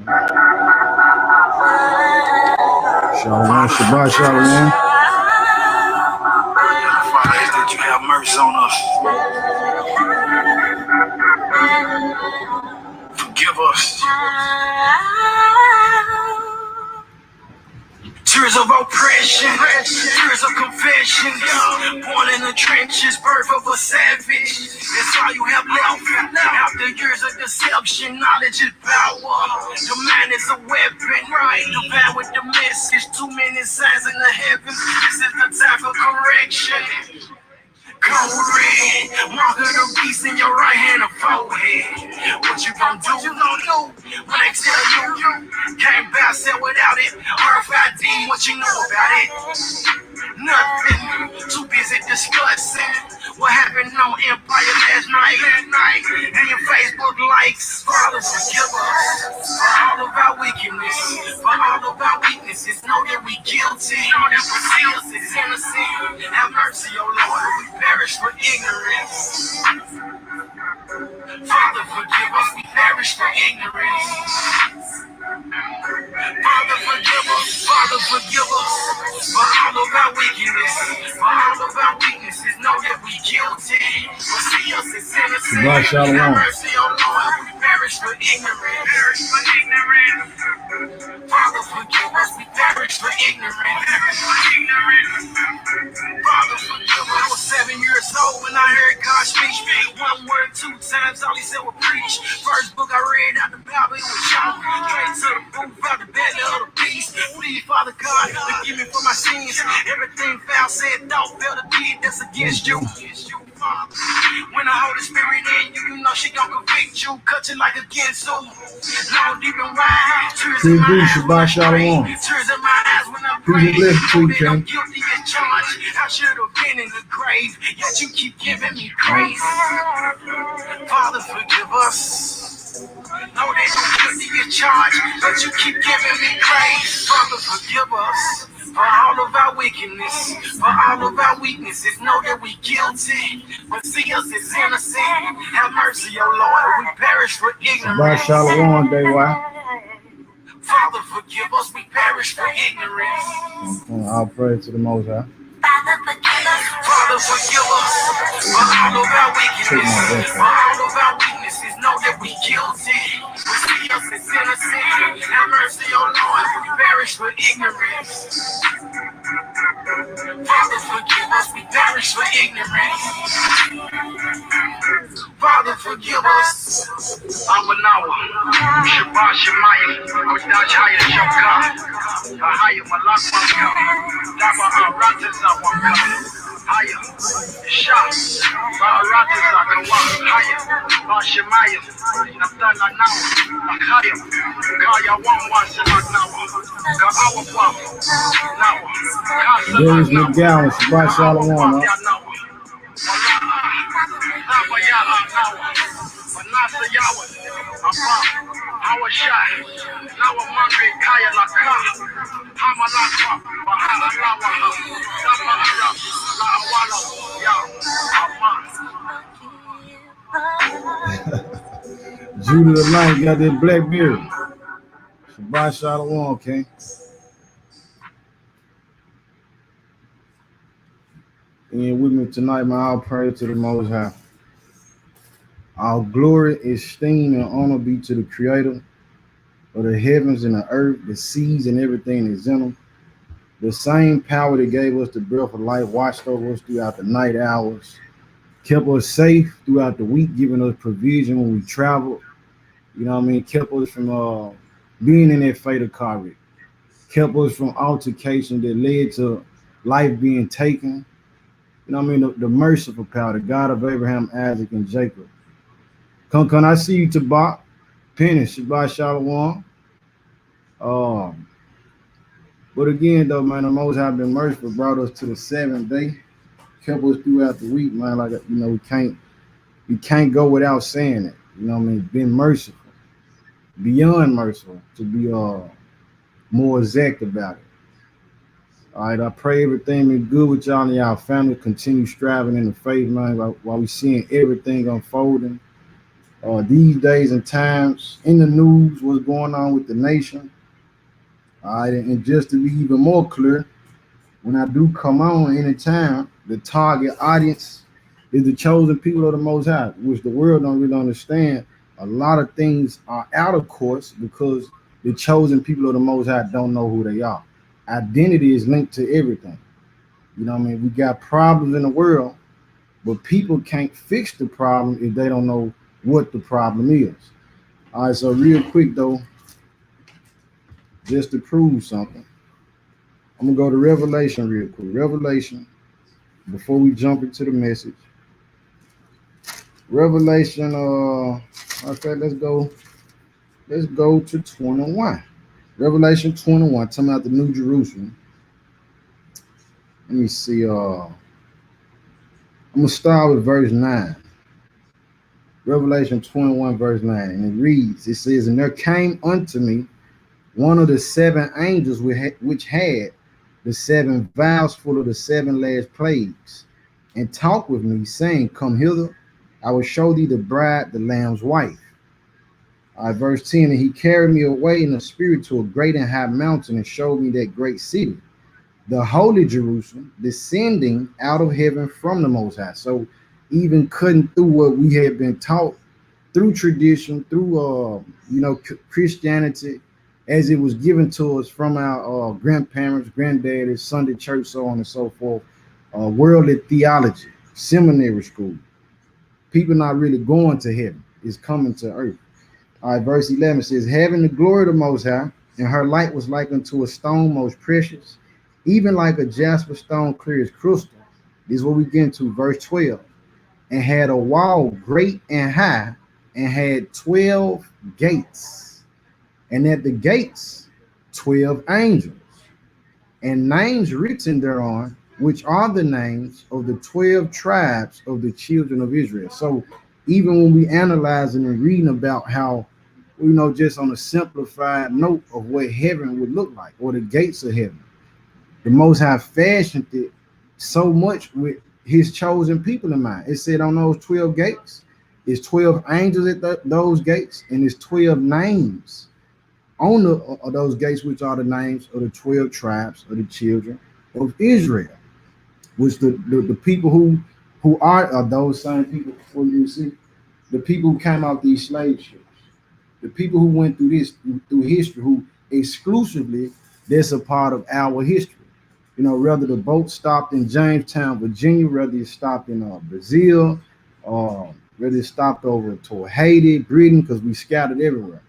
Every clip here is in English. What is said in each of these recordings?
Shalom, Shabbat, Shalom. Father, ask that you have mercy on us. Forgive us. Tears of oppression, tears of confession, born in the trenches, birth of a savage. That's all you have left. After years of deception, knowledge is power. The man is a weapon, right? Divine with the message. Too many signs in the heavens. This is the time for correction. Code red, mark of the beast in your right hand and forehead. What you gon' do? When they tell you can't bounce it without it. Earth ID, what you know about it? Nothing. Too busy discussing what happened on Empire last night. And your Facebook likes. Father, forgive us for all of our wickedness, for all of our weaknesses. Know that we guilty. Know that we guilty is innocent. Have mercy, oh Lord. We perish for ignorance. Father, forgive us. We perish for ignorance. Father, forgive us. Father, forgive us for all of our wickedness, for all of our weaknesses. Know that we guilty. But see us as innocent. Have mercy, oh Lord. We perish for ignorance. Father, forgive us. We perish for ignorance. Father, forgive us. I was 7 years old when I heard God speak. One word, 2 times, all he said was preach. First book I read out the Bible, it was John. Straight to the booth, out the belly of the beast. Please, Father God, forgive me for my sins. Everything foul, said, thought, felt, or did that's against you. When the Holy Spirit in you, you know she gon' convict you, cut you like a Ginsu. Long, deep, and wide. Tears in my eyes when I pray. Tears in my eyes when I pray. Know that I'm guilty as charged. I should have been in the grave, yet you keep giving me grace. Father, forgive us. Know that I'm guilty as charged, but you keep giving me grace. Father, forgive us for all of our wickedness, for all of our weaknesses. Know that we guilty, but see us as innocent. Have mercy, oh Lord. We perish for ignorance. Shalom, day Father, forgive us. We perish for ignorance. I'll pray to the Most High. Father, forgive us for all of our wickedness, for all of our weaknesses. Know that we guilty, but see us as innocent. Have mercy, oh Lord. We perish for ignorance. Father, forgive us. We perish for ignorance. Father, forgive us. Awanawa, Shabbat Shemayim, Kodash Haya Shabka, Haya Malakmaka, Daba Aratas Awaka, Haya, Shah, Aratas Akawa, Haya, Bashemayim, Natala Nawa, Haya, Kaya Wamwa Selanawa, Kawawa, Nawa, There is McGowan, Shabbat Shalom. Our shot, now I'm hungry, Kaya Laka, Hamalaka, Bahalawa, Lawala, Judah the Lion got that black beard. Shabbat Shalom, okay? And with me tonight, man, I'll pray to the Most High. All glory, esteem, and honor be to the Creator of the heavens and the earth, the seas, and everything that's in them. The same power that gave us the breath of life watched over us throughout the night hours, kept us safe throughout the week, giving us provision when we traveled. You know what I mean? Kept us from being in that fatal car wreck. Kept us from altercation that led to life being taken. You know what I mean? The merciful power, the God of Abraham, Isaac, and Jacob. Can I see you, Tabak? Penny, Shabbat Shalom. But again, though, man, the Most High been merciful, brought us to the 7th day, kept us throughout the week, man. Like, you know, we can't go without saying it. You know what I mean? Been merciful, beyond merciful, to be more exact about it. All right, I pray everything been good with y'all and y'all family. Continue striving in the faith, man, while we seeing everything unfolding. These days and times in the news, what's going on with the nation. All right, and just to be even more clear, when I do come on anytime, the target audience is the chosen people of the Most High, which the world don't really understand. A lot of things are out of course because the chosen people of the Most High don't know who they are. Identity is linked to everything. You know what I mean? We got problems in the world, but people can't fix the problem if they don't know what the problem is. All right, so real quick though, just to prove something, I'm gonna go to Revelation real quick. Revelation, before we jump into the message. Revelation, okay, let's go to 21. Revelation 21, talking about the New Jerusalem. Let me see, I'm gonna start with verse 9. Revelation 21, verse 9, and it reads, it says, and there came unto me one of the seven angels which had the seven vials full of the seven last plagues, and talked with me, saying, come hither, I will show thee the bride, the lamb's wife. Verse 10, and he carried me away in the spirit to a great and high mountain, and showed me that great city, the holy Jerusalem, descending out of heaven from the Most High. So even cutting through what we had been taught through tradition, through Christianity, as it was given to us from our grandparents, granddaddies, Sunday church, so on and so forth, worldly theology, seminary school. People not really going to heaven, is coming to earth. All right, verse 11 says, having the glory of the Most High, and her light was like unto a stone most precious, even like a jasper stone clear as crystal. This is what we get into, verse 12. And had a wall great and high, and had 12 gates, and at the gates 12 angels, and names written thereon, which are the names of the 12 tribes of the children of Israel. So even when we analyzing and reading about how, just on a simplified note of what heaven would look like, or the gates of heaven, the Most High fashioned it so much with his chosen people in mind. It said on those 12 gates, it's 12 angels at those gates, and it's 12 names on those gates, which are the names of the 12 tribes of the children of Israel, which the people who are those same people, before you see, the people who came out these slave ships, the people who went through history, who exclusively, that's a part of our history. Whether the boat stopped in Jamestown, Virginia, whether it stopped in Brazil, whether it stopped over to Haiti, Britain, because we scattered everywhere.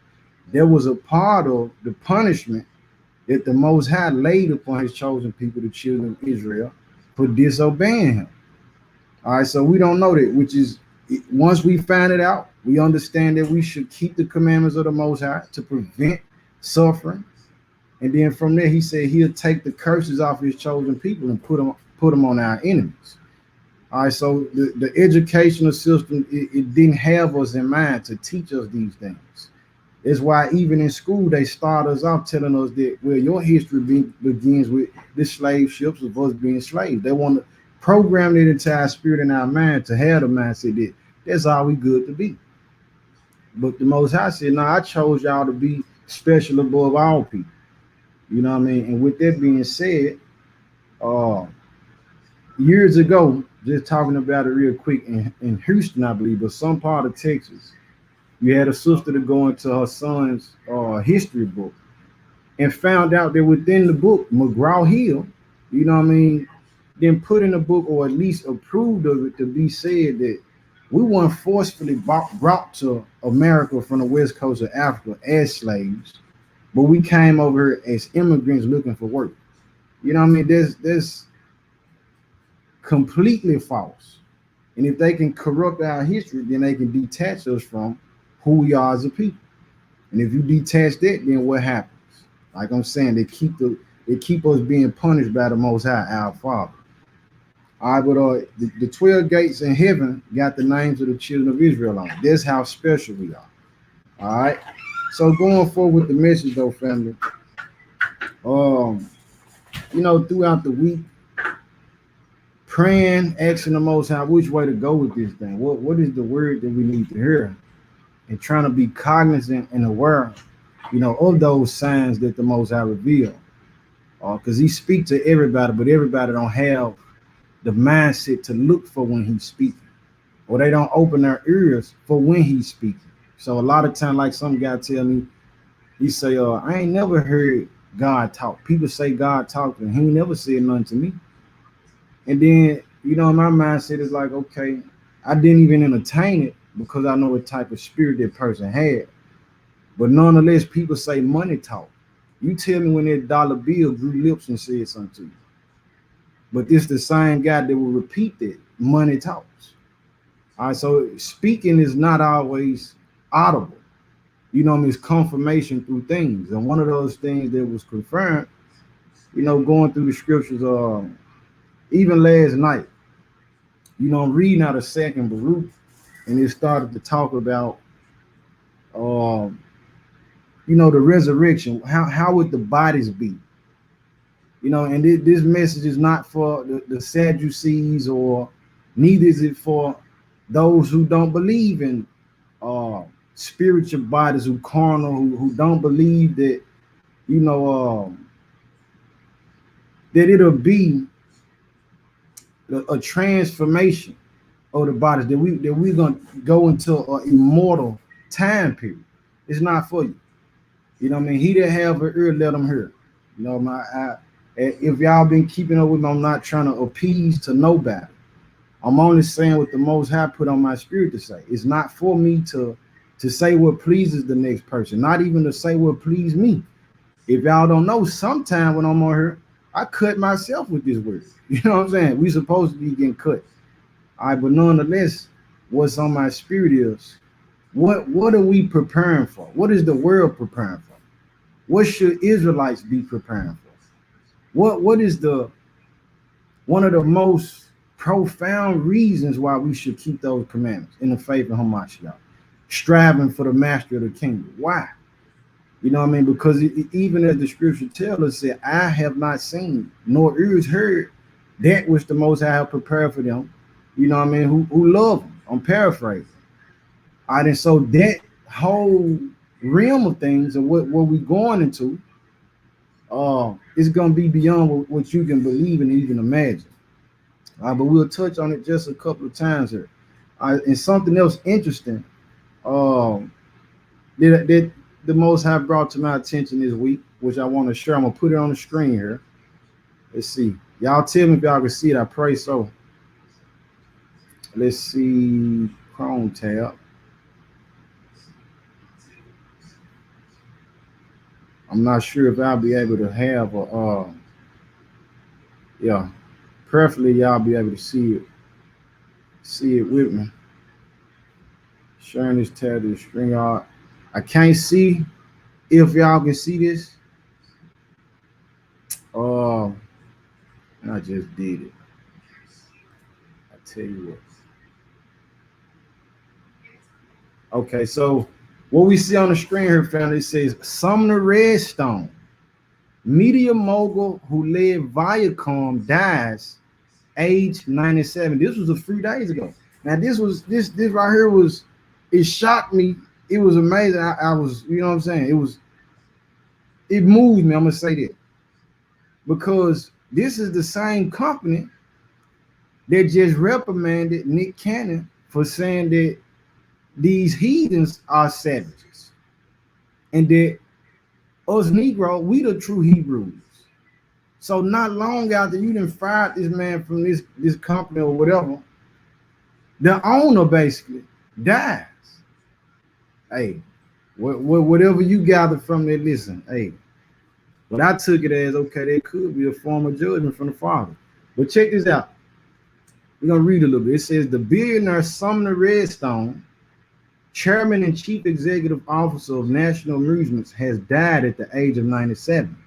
There was a part of the punishment that the Most High laid upon his chosen people, the children of Israel, for disobeying him. All right, so we don't know that, which is, once we find it out, we understand that we should keep the commandments of the Most High to prevent suffering. And then from there, he said he'll take the curses off his chosen people and put them on our enemies. All right, so the educational system, it didn't have us in mind to teach us these things. It's why even in school, they start us off telling us that, well, your history begins with the slave ships of us being slaves. They want to program that into our spirit and our mind to have the mindset that that's all we good to be. But the Most High said, no, I chose y'all to be special above all people. You know what I mean? And with that being said, years ago, just talking about it real quick, in Houston, I believe, but some part of Texas, you had a sister to go into her son's history book and found out that within the book, McGraw-Hill, you know what I mean, then put in the book, or at least approved of it, to be said that we weren't forcefully brought to America from the west coast of Africa as slaves, but we came over here as immigrants looking for work. You know what I mean? That's completely false. And if they can corrupt our history, then they can detach us from who we are as a people. And if you detach that, then what happens? Like I'm saying, they keep us being punished by the Most High, our Father. All right, but the 12 gates in heaven got the names of the children of Israel on it. That's how special we are. All right. So going forward with the message, though, family. Throughout the week, praying, asking the Most High which way to go with this thing. What is the word that we need to hear? and trying to be cognizant and aware, of those signs that the Most High reveal. Because He speaks to everybody, but everybody don't have the mindset to look for when He's speaking, or they don't open their ears for when He's speaking. So a lot of time, like some guy tell me, he say, I ain't never heard God talk. People say God talked, and He never said nothing to me. And then, my mindset is like, okay, I didn't even entertain it because I know what type of spirit that person had. But nonetheless, people say money talk. You tell me when that dollar bill grew lips and said something to you. But this the same guy that will repeat that money talks. All right, so speaking is not always audible. It's confirmation through things. And one of those things that was confirmed, going through the scriptures, even last night, I'm reading out a second Baruch, and it started to talk about, the resurrection. How would the bodies be? And this message is not for the Sadducees, or neither is it for those who don't believe in spiritual bodies, who carnal, who don't believe that, that it'll be a transformation of the bodies, that we're gonna go into an immortal time period. It's not for you. He that have an ear, let him hear. If y'all been keeping up with me, I'm not trying to appease to nobody. I'm only saying what the Most High put on my spirit to say. It's not for me to say what pleases the next person, not even to say what please me. If y'all don't know, sometime when I'm on here, I cut myself with this word. You know what I'm saying? We supposed to be getting cut. All right, but nonetheless, what's on my spirit is, what are we preparing for? What is the world preparing for? What should Israelites be preparing for? What is one of the most profound reasons why we should keep those commandments in the faith of Hamashiach, striving for the master of the kingdom? Why? Because even as the scripture tells us, that I have not seen nor ears heard that which the Most High have prepared for them, who love Him. I'm paraphrasing. All right, and so that whole realm of things, and what we're going into, is going to be beyond what you can believe and even imagine. But we'll touch on it just a couple of times here. And something else interesting that the Most High brought to my attention this week, which I want to share. I'm going to put it on the screen here. Let's see. Y'all tell me if y'all can see it. I pray so. Let's see. Chrome tab. I'm not sure if I'll be able to have yeah. Preferably y'all be able to see it with me. Sharing this tab to the screen. I can't see if y'all can see this. And I just did it. I tell you what. Okay, so what we see on the screen here, family, it says Sumner Redstone, media mogul who led Viacom, dies, age 97. This was a few days ago. Now this right here it shocked me. It was amazing. I was, you know what I'm saying? It moved me. I'm gonna say that, because this is the same company that just reprimanded Nick Cannon for saying that these heathens are savages, and that us Negro, we the true Hebrews. So not long after you done fired this man from this company or whatever, the owner basically dies. Hey, whatever you gather from that, listen, hey, but I took it as, okay, there could be a form of judgment from the Father. But check this out. We're going to read a little bit. It says, the billionaire Sumner Redstone, chairman and chief executive officer of National Amusements, has died at the age of 97.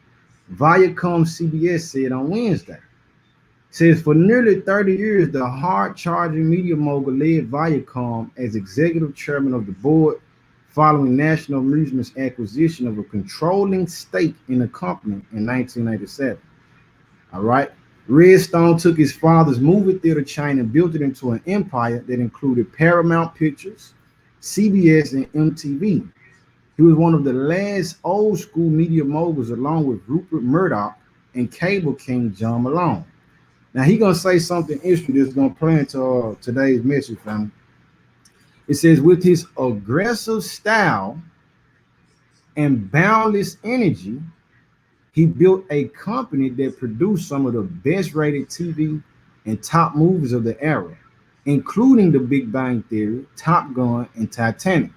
Viacom CBS said on Wednesday. It says, for nearly 30 years, the hard-charging media mogul led Viacom as executive chairman of the board, following National Amusements' acquisition of a controlling stake in the company in 1987. All right. Redstone took his father's movie theater chain and built it into an empire that included Paramount Pictures, CBS, and MTV. He was one of the last old school media moguls, along with Rupert Murdoch and cable king John Malone. Now he gonna say something interesting that's gonna play into today's message, family. It says, with his aggressive style and boundless energy, he built a company that produced some of the best rated TV and top movies of the era, including The Big Bang Theory, Top Gun, and Titanic.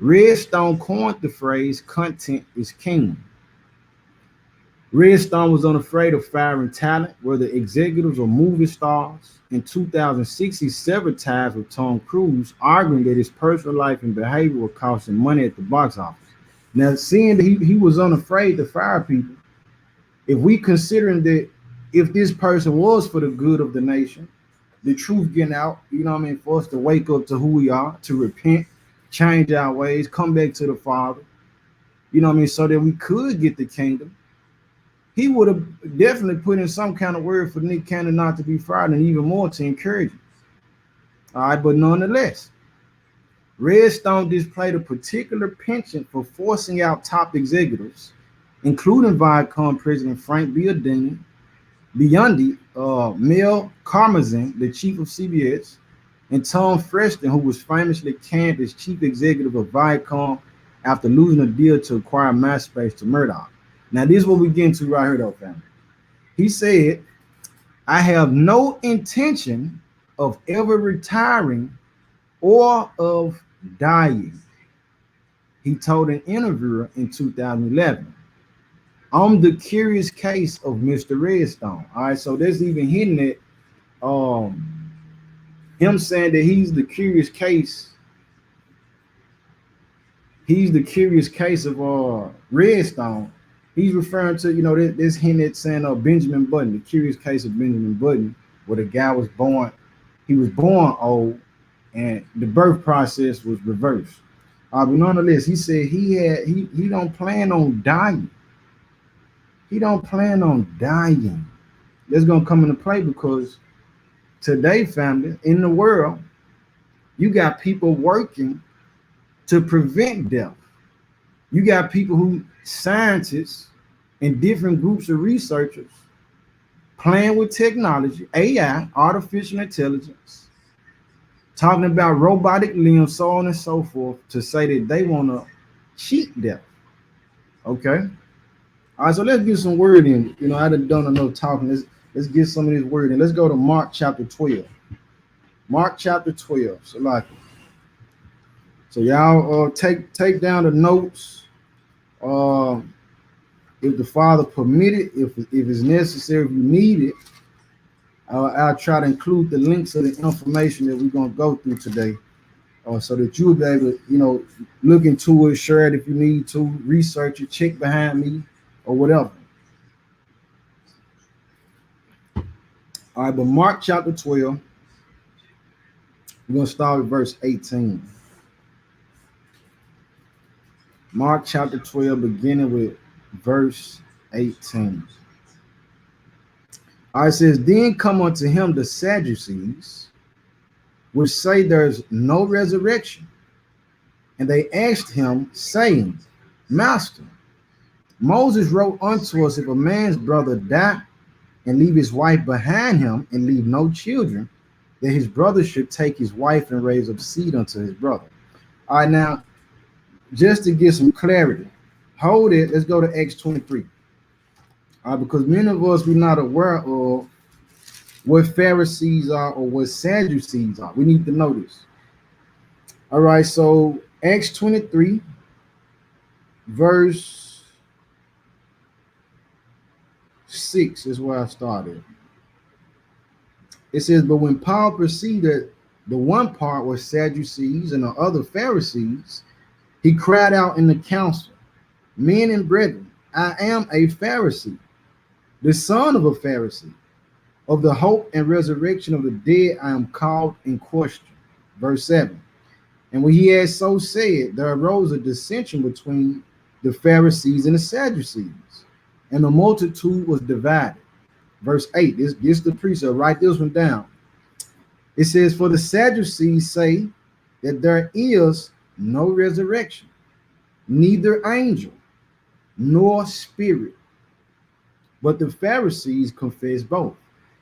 Redstone coined the phrase content is king. Redstone was unafraid of firing talent, whether executives or movie stars. In 2006, he severed ties with Tom Cruise, arguing that his personal life and behavior were costing money at the box office. Now, seeing that he was unafraid to fire people, if we considering that if this person was for the good of the nation, the truth getting out, you know what I mean, for us to wake up to who we are, to repent, change our ways, come back to the Father, you know what I mean, so that we could get the kingdom, he would have definitely put in some kind of word for Nick Cannon not to be fired, and even more to encourage him. All right, but nonetheless, Redstone displayed a particular penchant for forcing out top executives, including Viacom President Frank Biondi, Mel Karmazin, the chief of CBS, and Tom Freston, who was famously canned as chief executive of Viacom after losing a deal to acquire MySpace to Murdoch. Now, this is what we get into right here, though, family. He said, I have no intention of ever retiring or of dying. He told an interviewer in 2011. I'm the curious case of Mr. Redstone. All right, so there's even hinting at him saying that he's the curious case. He's the curious case of Redstone. He's referring to, you know, this hint at saying Benjamin Button, the curious case of Benjamin Button, where the guy was born, he was born old, and the birth process was reversed. But nonetheless, he said he don't plan on dying. He don't plan on dying. That's gonna come into play because today, family, in the world, you got people working to prevent death. You got people who, scientists and different groups of researchers, playing with technology, AI, artificial intelligence, talking about robotic limbs, so on and so forth, to say that they want to cheat death. Okay? All right, so let's get some word in. You know, I done enough talking. Let's get some of this word in. Let's go to Mark chapter 12. Mark chapter 12. So y'all take down the notes. If the Father permit it, if it's necessary, if you need it, I'll try to include the links of the information that we're gonna go through today, so that you'll be able to, you know, look into it, share it if you need to, research it, check behind me, or whatever. All right, but Mark chapter 12, we're gonna start with verse 18. Mark chapter 12, beginning with verse 18. All right, it says, then come unto him the Sadducees, which say there's no resurrection. And they asked him, saying, Master, Moses wrote unto us, if a man's brother die and leave his wife behind him and leave no children, that his brother should take his wife and raise up seed unto his brother. All right, now, just to get some clarity, hold it. Let's go to Acts 23. Because many of us, we're not aware of what Pharisees are or what Sadducees are. We need to know this. All right, so Acts 23, verse 6 is where I started. It says, but when Paul perceived that the one part was Sadducees and the other Pharisees, he cried out in the council, men and brethren, I am a Pharisee, the son of a Pharisee. Of the hope and resurrection of the dead I am called in question. Verse 7. And when he had so said, there arose a dissension between the Pharisees and the Sadducees, and the multitude was divided. Verse 8, this gets the precept. Write this one down. It says, for the Sadducees say that there is no resurrection, neither angel nor spirit. But the Pharisees confess both.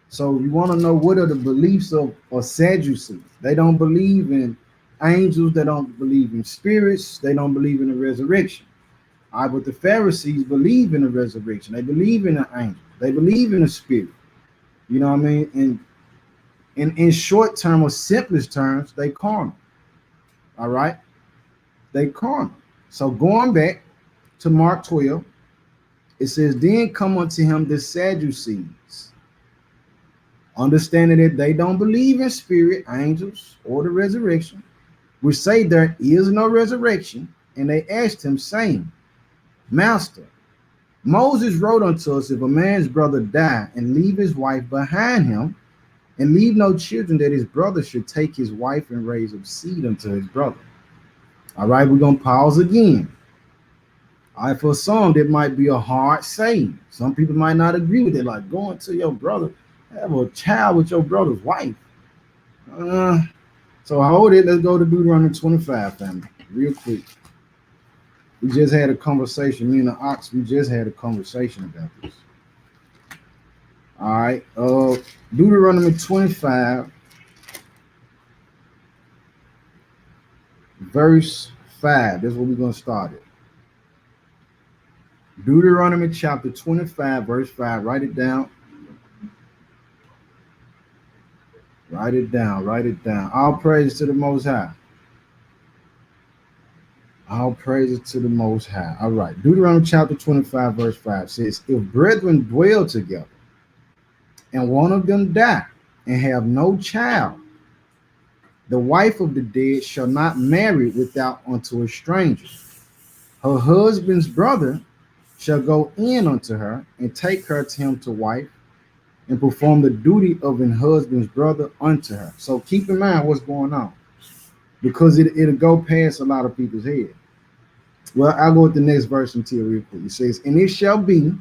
So you want to know what are the beliefs of Sadducees? They don't believe in angels. They don't believe in spirits. They don't believe in the resurrection. All right, but the Pharisees believe in the resurrection. They believe in the angel. They believe in the spirit. You know what I mean? And in short term or simplest terms, they carnal. All right, they carnal. So going back to Mark 12, it says, "Then come unto him the Sadducees, understanding that they don't believe in spirit, angels, or the resurrection, which say there is no resurrection. And they asked him, saying, Master, Moses wrote unto us, if a man's brother die and leave his wife behind him, and leave no children, that his brother should take his wife and raise up seed unto his brother." All right, we're going to pause again. All right, for some, that might be a hard saying. Some people might not agree with it, like going to your brother, have a child with your brother's wife. So hold it. Let's go to Deuteronomy 25, family, real quick. We just had a conversation. Me and the Ox, we just had a conversation about this. All right. Deuteronomy 25, verse 5. That's what we're going to start at. Deuteronomy chapter 25, verse 5. Write it down. Write it down. Write it down. All praise to the Most High. All praises to the Most High. All right. Deuteronomy chapter 25, verse 5 says, "If brethren dwell together, and one of them die, and have no child, the wife of the dead shall not marry without unto a stranger. Her husband's brother shall go in unto her, and take her to him to wife, and perform the duty of an husband's brother unto her." So keep in mind what's going on, because it'll go past a lot of people's head. Well, I'll go with the next verse until real quick. It says, "And it shall be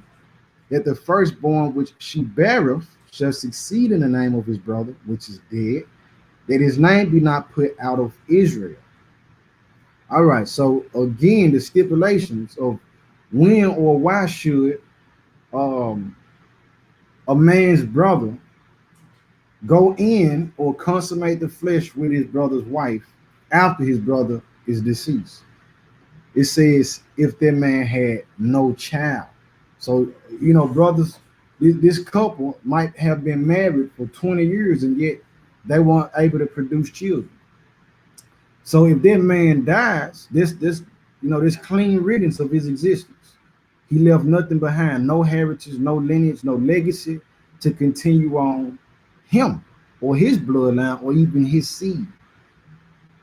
that the firstborn which she beareth shall succeed in the name of his brother, which is dead, that his name be not put out of Israel." All right, so again, the stipulations of when or why should a man's brother go in or consummate the flesh with his brother's wife after his brother is deceased. It says if that man had no child. So, brothers, this couple might have been married for 20 years and yet they weren't able to produce children. So if that man dies, this clean riddance of his existence. He left nothing behind, no heritage, no lineage, no legacy to continue on him or his bloodline or even his seed.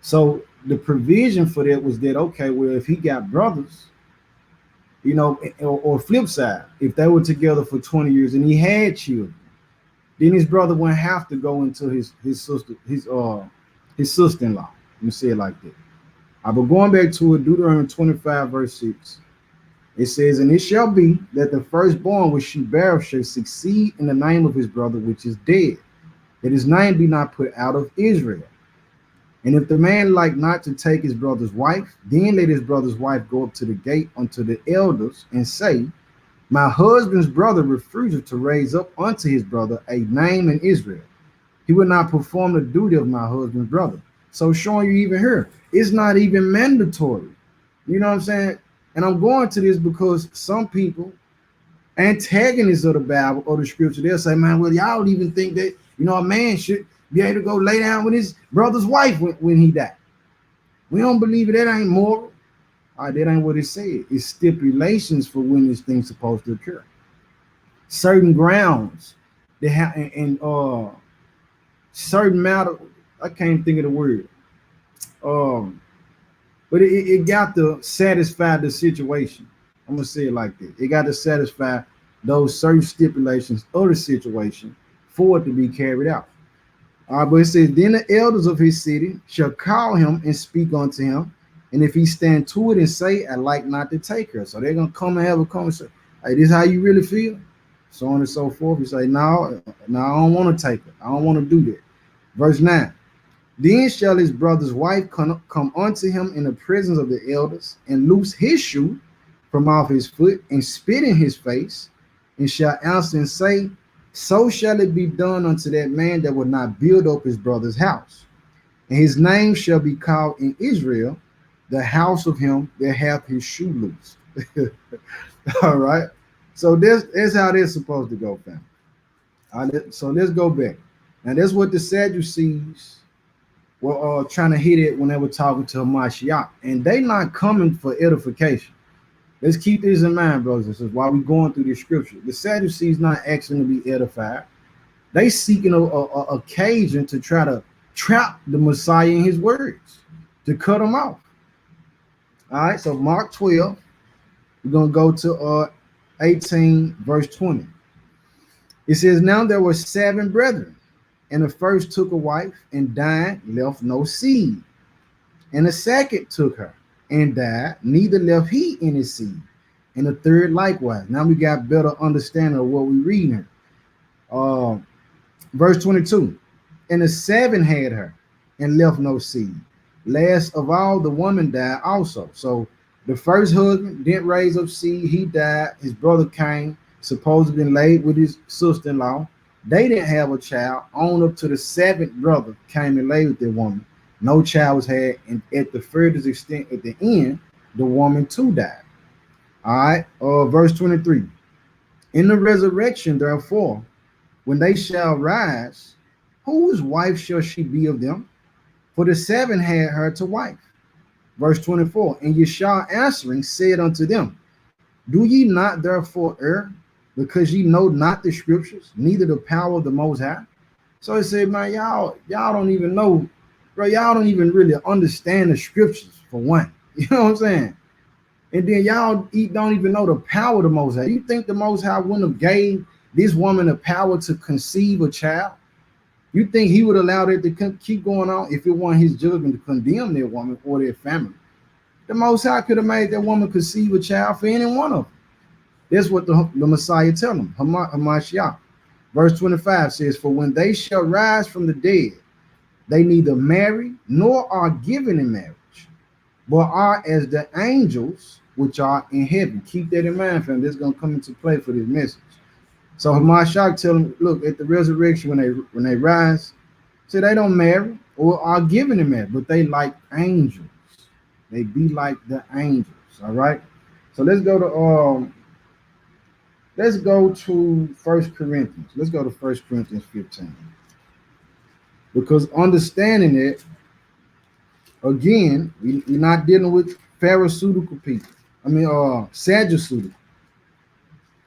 So the provision for that was that, okay, well, if he got brothers, or flip side, if they were together for 20 years and he had children, then his brother wouldn't have to go into his sister-in-law. Let me say it like that. But going back to it, Deuteronomy 25, verse 6. It says, "And it shall be that the firstborn which she beareth shall succeed in the name of his brother which is dead, that his name be not put out of Israel. And if the man like not to take his brother's wife, then let his brother's wife go up to the gate unto the elders and say, My husband's brother refuseth to raise up unto his brother a name in Israel. He will not perform the duty of my husband's brother." So showing you even here, it's not even mandatory. You know what I'm saying? And I'm going to this because some people, antagonists of the Bible or the scripture, they'll say, man, well, y'all don't even think that, a man should be able to go lay down with his brother's wife when he died. We don't believe it. That ain't moral. All right, that ain't what it said. It's stipulations for when this thing's supposed to occur. Certain grounds they have, and certain matter. I can't think of the word. But it got to satisfy the situation. I'm gonna say it like that. It got to satisfy those certain stipulations of the situation for it to be carried out. But it says, "Then the elders of his city shall call him and speak unto him, and if he stand to it and say, I like not to take her." So they're gonna come and have a conversation. Hey, this is how you really feel? So on and so forth. You say, no, I don't want to take her. I don't want to do that. Verse 9. Then shall his brother's wife come unto him in the presence of the elders, and loose his shoe from off his foot, and spit in his face, and shall answer and say, so shall it be done unto that man that will not build up his brother's house. And his name shall be called in Israel, the house of him that hath his shoe loose. All right. So this is how they're supposed to go, family. All right, so let's go back. Now that's what the Sadducees were trying to hit it when they were talking to Hamashiach. And they not coming for edification. Let's keep this in mind, brothers and sisters, while we're going through the scripture. The Sadducees not asking to be edified. They seeking a occasion to try to trap the Messiah in his words, to cut him off. All right, so Mark 12, we're going to go to 18, verse 20. It says, now there were 7 brethren, and the first took a wife and died, left no seed. And the second took her and died, neither left he any seed. And the third likewise. Now we got better understanding of what we read here. Verse 22. And the 7 had her and left no seed. Last of all, the woman died also. So the first husband didn't raise up seed. He died. His brother came, supposedly laid with his sister-in-law. They didn't have a child. On up to the 7th brother came and laid with the woman. No child was had, and at the furthest extent, at the end, the woman too died. All right, verse 23. In the resurrection, therefore, when they shall rise, whose wife shall she be of them? For the 7 had her to wife. Verse 24. And Yeshua answering said unto them, do ye not therefore err, because ye know not the scriptures, neither the power of the Most High? So he said, man, y'all don't even know. Bro, y'all don't even really understand the scriptures, for one. You know what I'm saying? And then y'all don't even know the power of the Most High. You think the Most High wouldn't have gave this woman the power to conceive a child? You think he would allow that to keep going on if it wasn't his judgment to condemn their woman or their family? The Most High could have made that woman conceive a child for any one of them. That's what the Messiah tell them, Hamashiach. Verse 25 says, for when they shall rise from the dead, they neither marry nor are given in marriage, but are as the angels which are in heaven. Keep that in mind, fam. This is going to come into play for this message. So Hamashiach tell them, look, at the resurrection, when they rise, so they don't marry or are given in marriage, but they like angels. They be like the angels. All right. So let's go to 1 Corinthians. Let's go to 1 Corinthians 15. Because understanding it, again, we're not dealing with pharisaical people. Sadducees,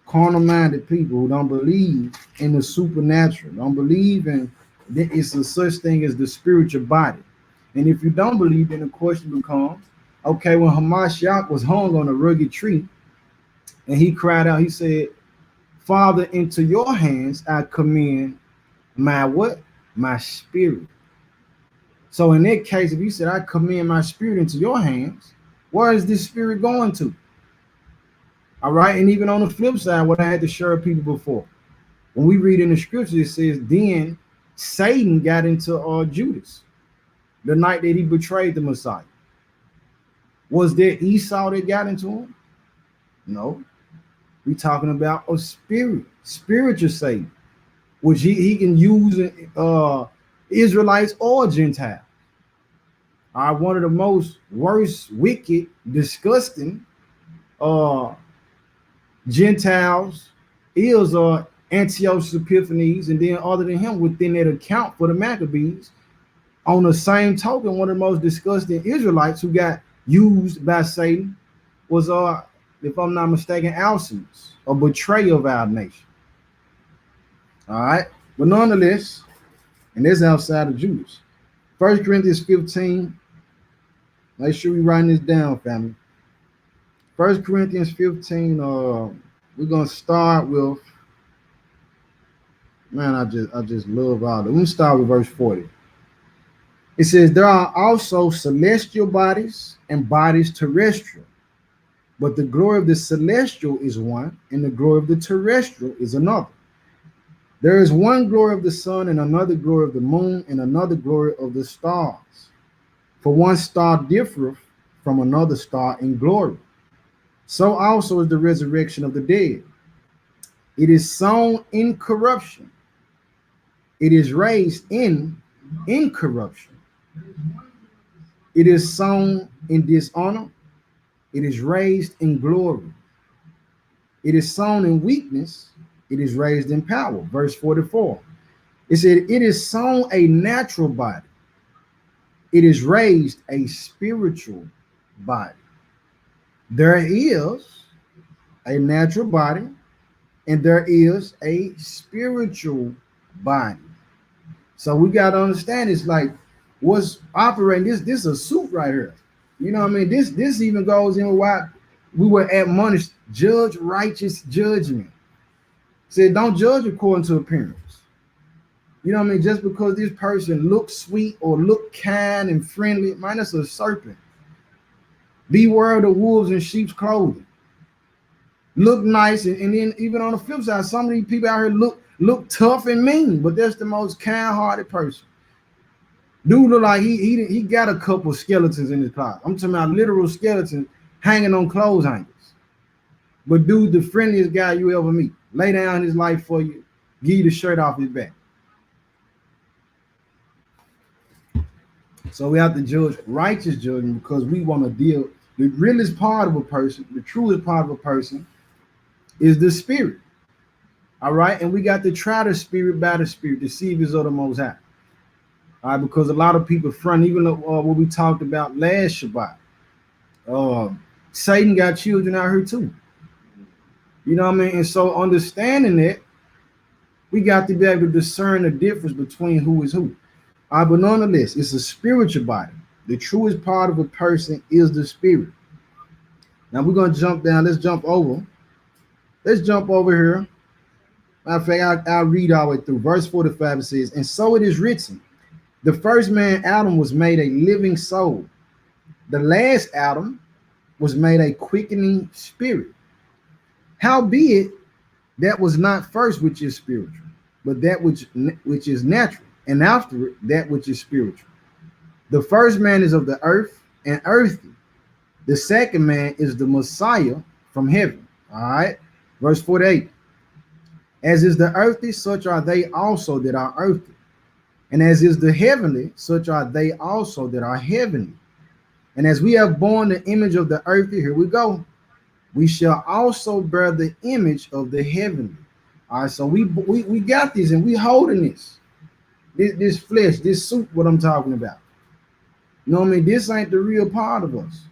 carnal-minded people who don't believe in the supernatural, don't believe in that it's a such thing as the spiritual body. And if you don't believe, then the question becomes, okay, when Hamashiach was hung on a rugged tree, and he cried out, he said, Father, into your hands I commend my what? My spirit. So in that case, if he said, I commend my spirit into your hands, where is this spirit going to? All right. And even on the flip side, what I had to share with people before, when we read in the scriptures, it says, then Satan got into Judas the night that he betrayed the Messiah. Was there Esau that got into him? No. We're talking about a spiritual Satan, which he can use Israelites or Gentiles. One of the most worst, wicked, disgusting Gentiles is Antiochus Epiphanes, and then other than him, within that account for the Maccabees, on the same token, one of the most disgusting Israelites who got used by Satan was, if I'm not mistaken, Alcimus, a betrayer of our nation. All right, but nonetheless, and this outside of Judas. 1 Corinthians 15. Make sure we write this down, family. 1 Corinthians 15. We're gonna start with. Man, I just love all that. Let me start with verse 40. It says, there are also celestial bodies and bodies terrestrial, but the glory of the celestial is one, and the glory of the terrestrial is another. There is one glory of the sun, and another glory of the moon, and another glory of the stars. For one star differeth from another star in glory. So also is the resurrection of the dead. It is sown in corruption, it is raised in incorruption. It is sown in dishonor, it is raised in glory. It is sown in weakness, it is raised in power. Verse 44. It said, it is sown a natural body, it is raised a spiritual body. There is a natural body, and there is a spiritual body. So we got to understand it's like what's operating. This is a suit right here. You know what I mean? This even goes in why we were admonished, judge righteous judgment. Said don't judge according to appearance. You know what I mean? Just because this person looks sweet or look kind and friendly, man, that's a serpent. Beware of the wolves in sheep's clothing. Look nice, and then even on the flip side, some of these people out here look tough and mean, but that's the most kind-hearted person. Dude look like he got a couple skeletons in his closet. I'm talking about literal skeletons hanging on clothes hangers. But dude, the friendliest guy you ever meet. Lay down his life for you, give you the shirt off his back. So we have to judge righteous judgment because we want to deal. The realest part of a person, the truest part of a person is the spirit. All right. And we got to try the spirit by the spirit to see if it's of the Most High. All right. Because a lot of people front, even what we talked about last Shabbat. Satan got children out here too. You know what I mean? And so understanding that, we got to be able to discern the difference between who is who. All right, but nonetheless, it's a spiritual body. The truest part of a person is the spirit. Now we're going to jump down. Let's jump over. Let's jump over here. Matter of fact, I'll read all the way through. Verse 45, it says, and so it is written, the first man, Adam, was made a living soul. The last Adam was made a quickening spirit. Howbeit, that was not first which is spiritual, but that which is natural, and after it, that which is spiritual. The first man is of the earth and earthy. The second man is the Messiah from heaven. All right. Verse 48. As is the earthly, such are they also that are earthly. And as is the heavenly, such are they also that are heavenly. And as we have borne the image of the earthly, here we go, we shall also bear the image of the heavenly. All right, so we got this, and we holding this flesh, this suit, what I'm talking about. You know what I mean? This ain't the real part of us.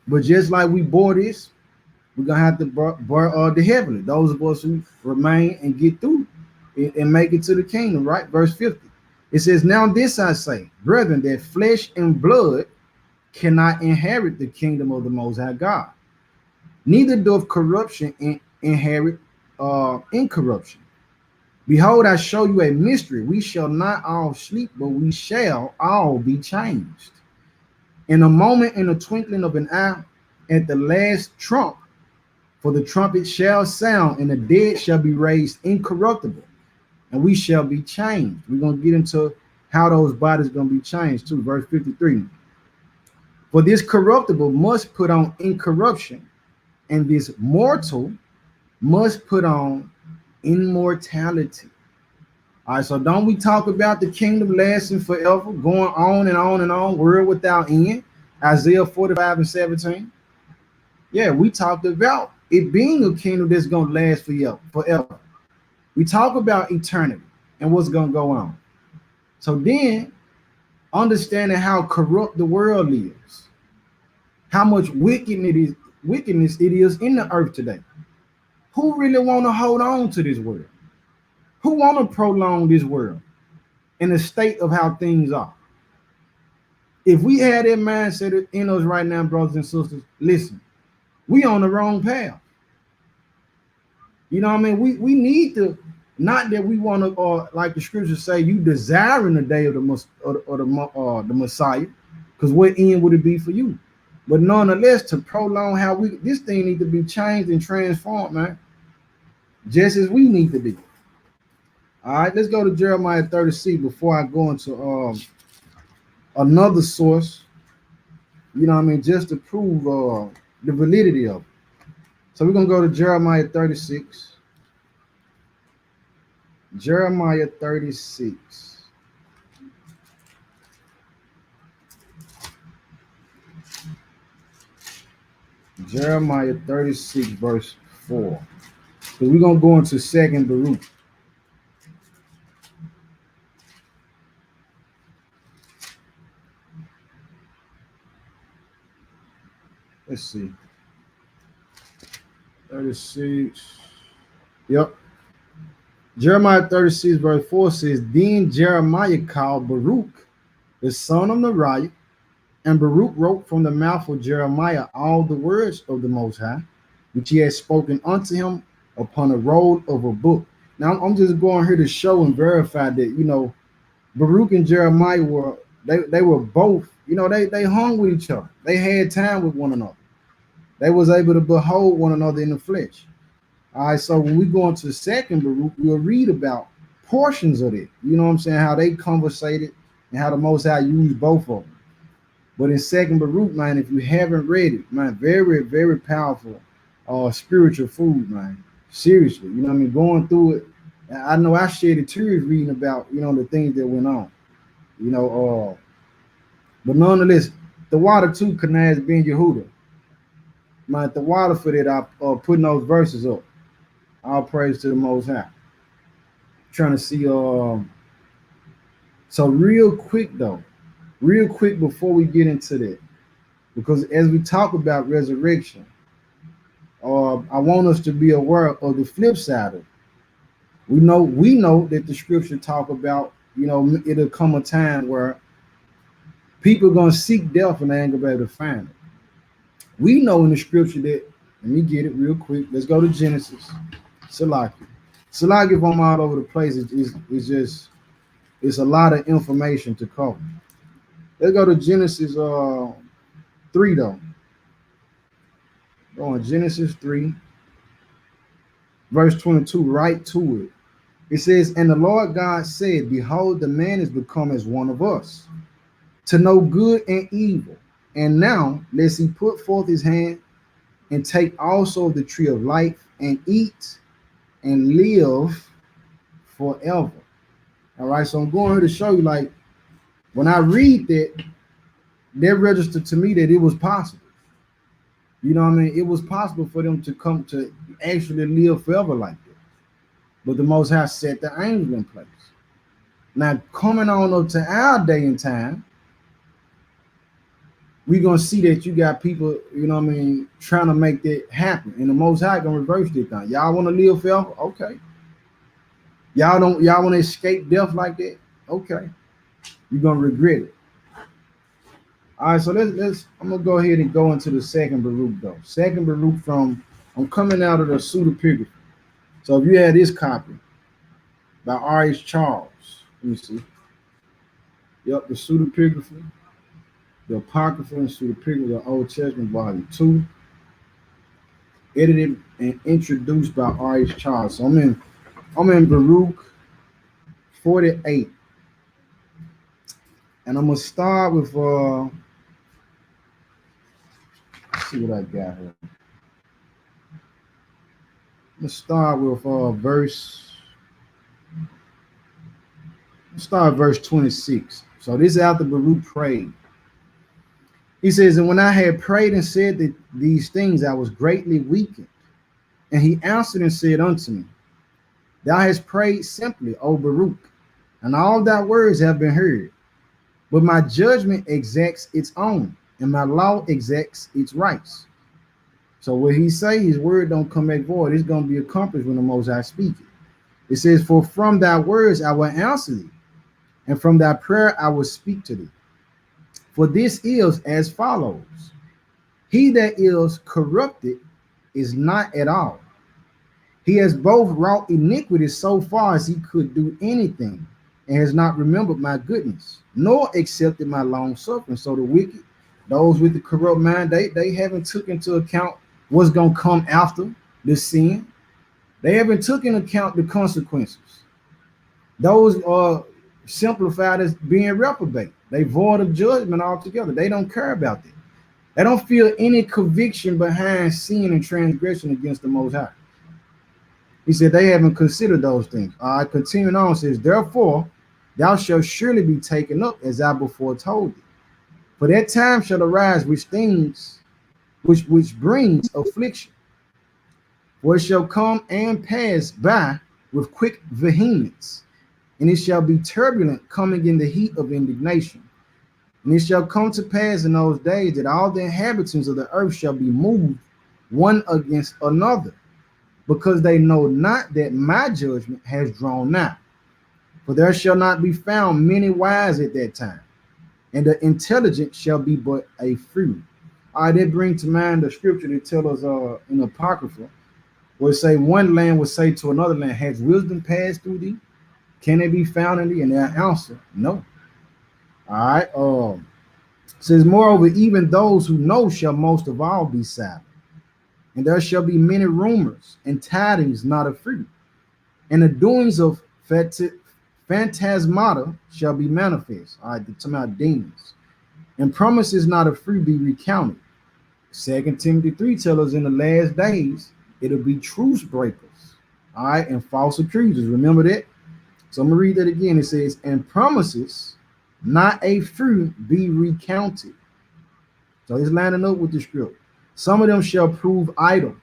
But just like we bore this, we're gonna have to bear the heavenly. Those of us who remain and get through and make it to the kingdom, right? Verse 50. It says, now this I say, brethren, that flesh and blood cannot inherit the kingdom of the Most High God. Neither doth corruption inherit incorruption. Behold, I show you a mystery. We shall not all sleep, but we shall all be changed. In a moment, in the twinkling of an eye, at the last trump, for the trumpet shall sound, and the dead shall be raised incorruptible, and we shall be changed. We're going to get into how those bodies are going to be changed too. Verse 53. For this corruptible must put on incorruption, and this mortal must put on immortality. All right, so don't we talk about the kingdom lasting forever, going on and on and on, world without end, Isaiah 45 and 17? Yeah, we talked about it being a kingdom that's going to last forever. We talk about eternity and what's going to go on. So then, understanding how corrupt the world is, how much wickedness it is in the earth today. Who really want to hold on to this world? Who want to prolong this world in the state of how things are? If we had that mindset in us right now, brothers and sisters, listen, we on the wrong path. You know what I mean? We need to, not that we want to, like the scriptures say, you desiring the day of the Messiah, because what end would it be for you? But nonetheless, to prolong how this thing need to be changed and transformed, man, just as we need to be. All right, let's go to Jeremiah 36 before I go into another source, you know what I mean, just to prove the validity of it. So we're going to go to Jeremiah 36. Jeremiah 36. Jeremiah 36, verse 4. So we're going to go into second Baruch. Let's see. 36. Yep. Jeremiah 36, verse 4 says, Then Jeremiah called Baruch, the son of Neriah, and Baruch wrote from the mouth of Jeremiah all the words of the Most High, which he had spoken unto him upon a roll of a book. Now, I'm just going here to show and verify that, you know, Baruch and Jeremiah they were both, you know, they hung with each other. They had time with one another. They was able to behold one another in the flesh. All right, so when we go into second Baruch, we'll read about portions of it. You know what I'm saying? How they conversated and how the Most High used both of them. But in second Baruch, man, if you haven't read it, man, very, very powerful spiritual food, man. Seriously, you know what I mean? Going through it, I know I shed tears reading about, you know, the things that went on. You know, but nonetheless, the water too, Kanaz ben Yehuda. Man, the water for that, I putting those verses up. All praise to the Most High. Trying to see, so real quick before we get into that, because as we talk about resurrection, I want us to be aware of the flip side of it. We know that the scripture talk about, you know, it'll come a time where people are going to seek death and they ain't going to be able to find it. We know in the scripture that, let me get it real quick. Let's go to Genesis. Salaki, if I'm all over the place, it's just, it's a lot of information to cover. Let's go to Genesis 3 though. Go on Genesis 3, verse 22, right to it. It says, And the Lord God said, Behold, the man is become as one of us, to know good and evil. And now, lest he put forth his hand and take also of the tree of life and eat and live forever. All right, so I'm going here to show you, like, when I read that, that registered to me that it was possible. You know what I mean? It was possible for them to come to actually live forever like that. But the Most High set the angel in place. Now, coming on up to our day and time, we're going to see that you got people, you know what I mean, trying to make that happen. And the Most High going to reverse this thing. Y'all want to live forever? Okay. Y'all want to escape death like that? Okay. You're going to regret it. All right, so I'm going to go ahead and go into the second Baruch, though. Second Baruch I'm coming out of the pseudepigraphy. So if you had this copy by R.H. Charles, let me see. Yep, the pseudepigraphy, the Apocrypha and pseudepigraphy of the Old Testament, Volume 2, edited and introduced by R.H. Charles. So I'm in Baruch 48. And I'm going to start with, let's see what I got here. I'm going to start with verse 26. So this is after Baruch prayed. He says, And when I had prayed and said that these things, I was greatly weakened. And he answered and said unto me, Thou hast prayed simply, O Baruch, and all thy words have been heard. But my judgment exacts its own, and my law exacts its rights. So what he say, his word don't come back void. It's going to be accomplished when the Most High speak it. It says, For from thy words I will answer thee, and from thy prayer I will speak to thee. For this is as follows. He that is corrupted is not at all. He has both wrought iniquity so far as he could do anything, and has not remembered my goodness, nor accepted my long suffering. So the wicked, those with the corrupt mind, they haven't took into account what's going to come after the sin. They haven't took into account the consequences. Those are simplified as being reprobate. They void of judgment altogether. They don't care about that. They don't feel any conviction behind sin and transgression against the Most High. He said they haven't considered those things. All right, continuing on says, therefore, thou shalt surely be taken up as I before told thee. For that time shall arise which brings affliction. For it shall come and pass by with quick vehemence, and it shall be turbulent, coming in the heat of indignation. And it shall come to pass in those days that all the inhabitants of the earth shall be moved one against another, because they know not that my judgment has drawn nigh. For there shall not be found many wise at that time, and the intelligent shall be but a few. I did bring to mind the scripture that tell us in Apocrypha, where it say one land will say to another land, has wisdom passed through thee? Can it be found in thee? And their answer, no. All right. Says, moreover, even those who know shall most of all be silent, and there shall be many rumors and tidings not of fruit, and the doings of phantasmata shall be manifest. All right, talking about demons, and promises not of fruit be recounted. 2 Timothy 3 tells us in the last days it'll be truce breakers, all right, and false accusers. Remember that? So I'm gonna read that again. It says, and promises not a fruit be recounted. So it's lining up with the script. Some of them shall prove idle,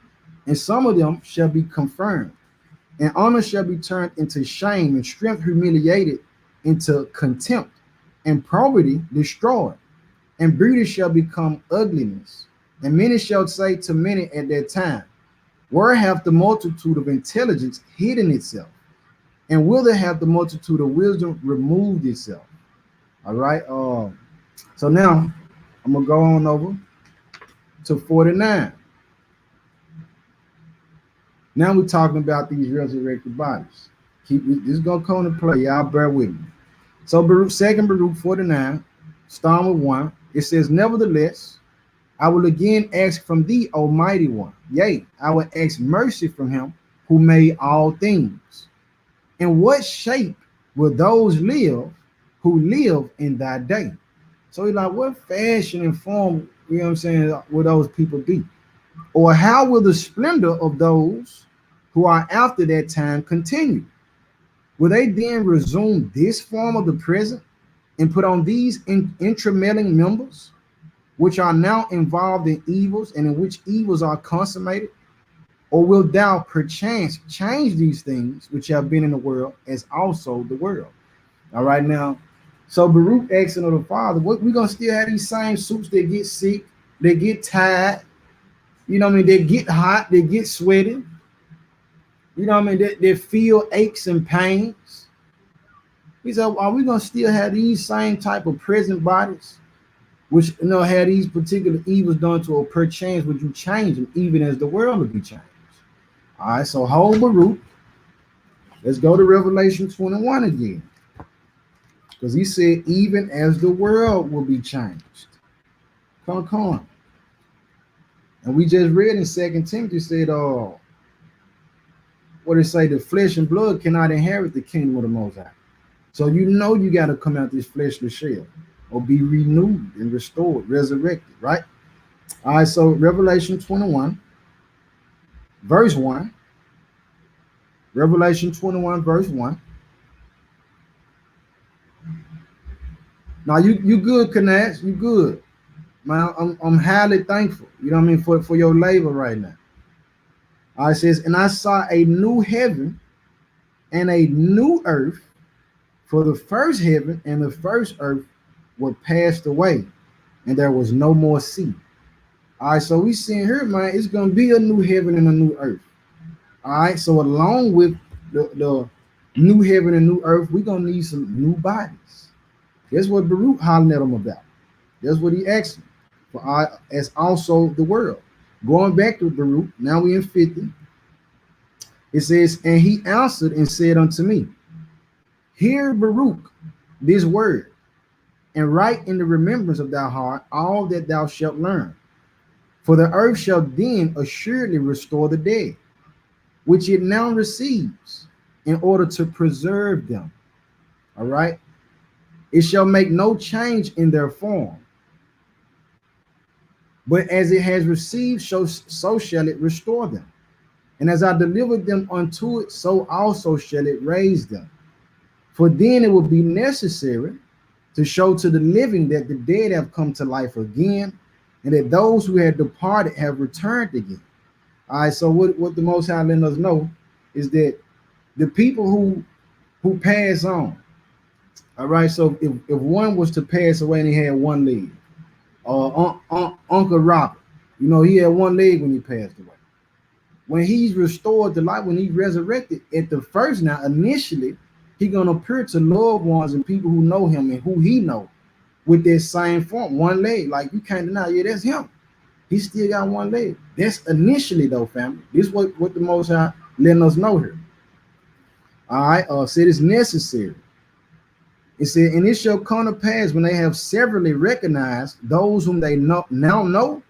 and some of them shall be confirmed. And honor shall be turned into shame, and strength humiliated into contempt, and probity destroyed, and beauty shall become ugliness. And many shall say to many at that time, where hath the multitude of intelligence hidden itself? And whither hath the multitude of wisdom removed itself? All right. So now I'm gonna go on over to 49. Now we're talking about these resurrected bodies. This is gonna come into play. Y'all bear with me. So Baruch, 2nd Baruch 49, starting with 1, it says, nevertheless, I will again ask from thee, Almighty One. Yea, I will ask mercy from him who made all things. In what shape will those live who live in thy day? So he's like, what fashion and form, you know what I'm saying, will those people be? Or how will the splendor of those who are after that time continue? Will they then resume this form of the present and put on these intermeddling members, which are now involved in evils and in which evils are consummated? Or will thou perchance change these things which have been in the world as also the world? All right, now, so Baruch asking of the Father, what we gonna still have these same suits that get sick, they get tired, you know what I mean? They get hot, they get sweaty, you know what I mean? They feel aches and pains. He said, are we gonna still have these same type of present bodies, which had these particular evils done to, or perchance would you change them, even as the world will be changed? All right, so hold Baruch. Let's go to Revelation 21 again. Because he said, even as the world will be changed. Come on. And we just read in 2 Timothy said, what it say, the flesh and blood cannot inherit the kingdom of the Most High. So you got to come out this fleshly shell, or be renewed and restored, resurrected, right? All right, so Revelation 21, verse 1. Revelation 21, verse 1. Now you good, Kanash, you good. Man, I'm highly thankful, you know what I mean, for your labor right now. All right, it says, and I saw a new heaven and a new earth, for the first heaven and the first earth were passed away, and there was no more sea. All right, so we seeing here, man, it's gonna be a new heaven and a new earth. All right, so along with the new heaven and new earth, we're gonna need some new bodies. That's what Baruch hollering at them about. That's what he asked them for, as also the world. Going back to Baruch, now we in 50. It says, and he answered and said unto me, hear, Baruch, this word, and write in the remembrance of thy heart all that thou shalt learn. For the earth shall then assuredly restore the dead, which it now receives, in order to preserve them, All right. It shall make no change in their form, but as it has received, so shall it restore them. And as I delivered them unto it, so also shall it raise them. For then it will be necessary to show to the living that the dead have come to life again, and that those who had departed have returned again. All right, so what the Most High letting us know is that the people who pass on, all right, so if one was to pass away and he had one leg, Uncle Robert, you know, he had one leg when he passed away. When he's restored to life, when he's resurrected, at the first now, initially, he gonna appear to loved ones and people who know him and who he know with that same form, one leg. Like you can't deny, yeah, that's him. He still got one leg. That's initially though, family. This is what the Most High letting us know here. All right, said it's necessary. It said, and it shall come to pass when they have severally recognized those whom they now know,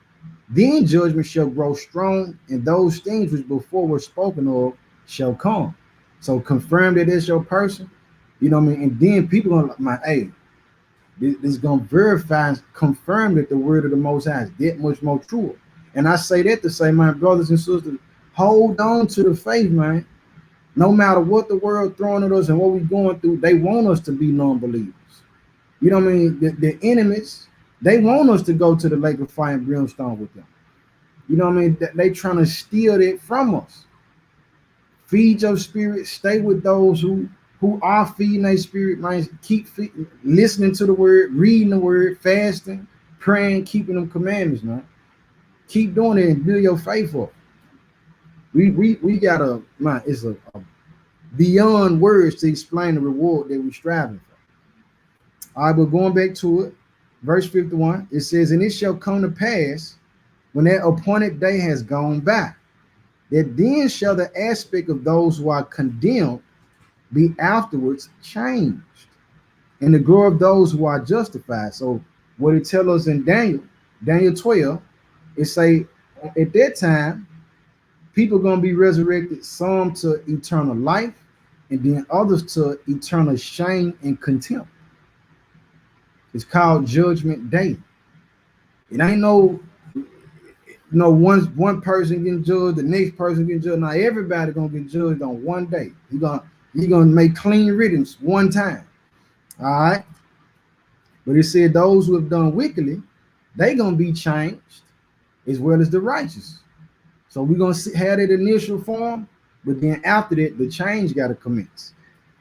then judgment shall grow strong, and those things which before were spoken of shall come. So confirm that it's your person, you know what I mean? And then people gonna like, my hey, this is gonna verify and confirm that the word of the Most High is that much more true. And I say that to say, my brothers and sisters, hold on to the faith, man. No matter what the world throwing at us and what we're going through, they want us to be non-believers. You know what I mean? The enemies, they want us to go to the lake of fire and brimstone with them. You know what I mean? They trying to steal it from us. Feed your spirit. Stay with those who are feeding their spirit. Man, keep listening to the word, reading the word, fasting, praying, keeping them commandments, man. Keep doing it and build your faith up. We gotta, man, it's a beyond words to explain the reward that we're striving for. All right, but going back to it, verse 51, it says, and it shall come to pass when that appointed day has gone by, that then shall the aspect of those who are condemned be afterwards changed, and the glory of those who are justified. So what it tells us in Daniel 12, it say at that time, people gonna be resurrected, some to eternal life, and then others to eternal shame and contempt. It's called Judgment Day. It ain't one person getting judged, the next person getting judged. Now everybody gonna get judged on one day. He gonna make clean riddance one time. All right. But it said those who have done wickedly, they gonna be changed as well as the righteous. So we're gonna have that initial form, but then after that, the change got to commence.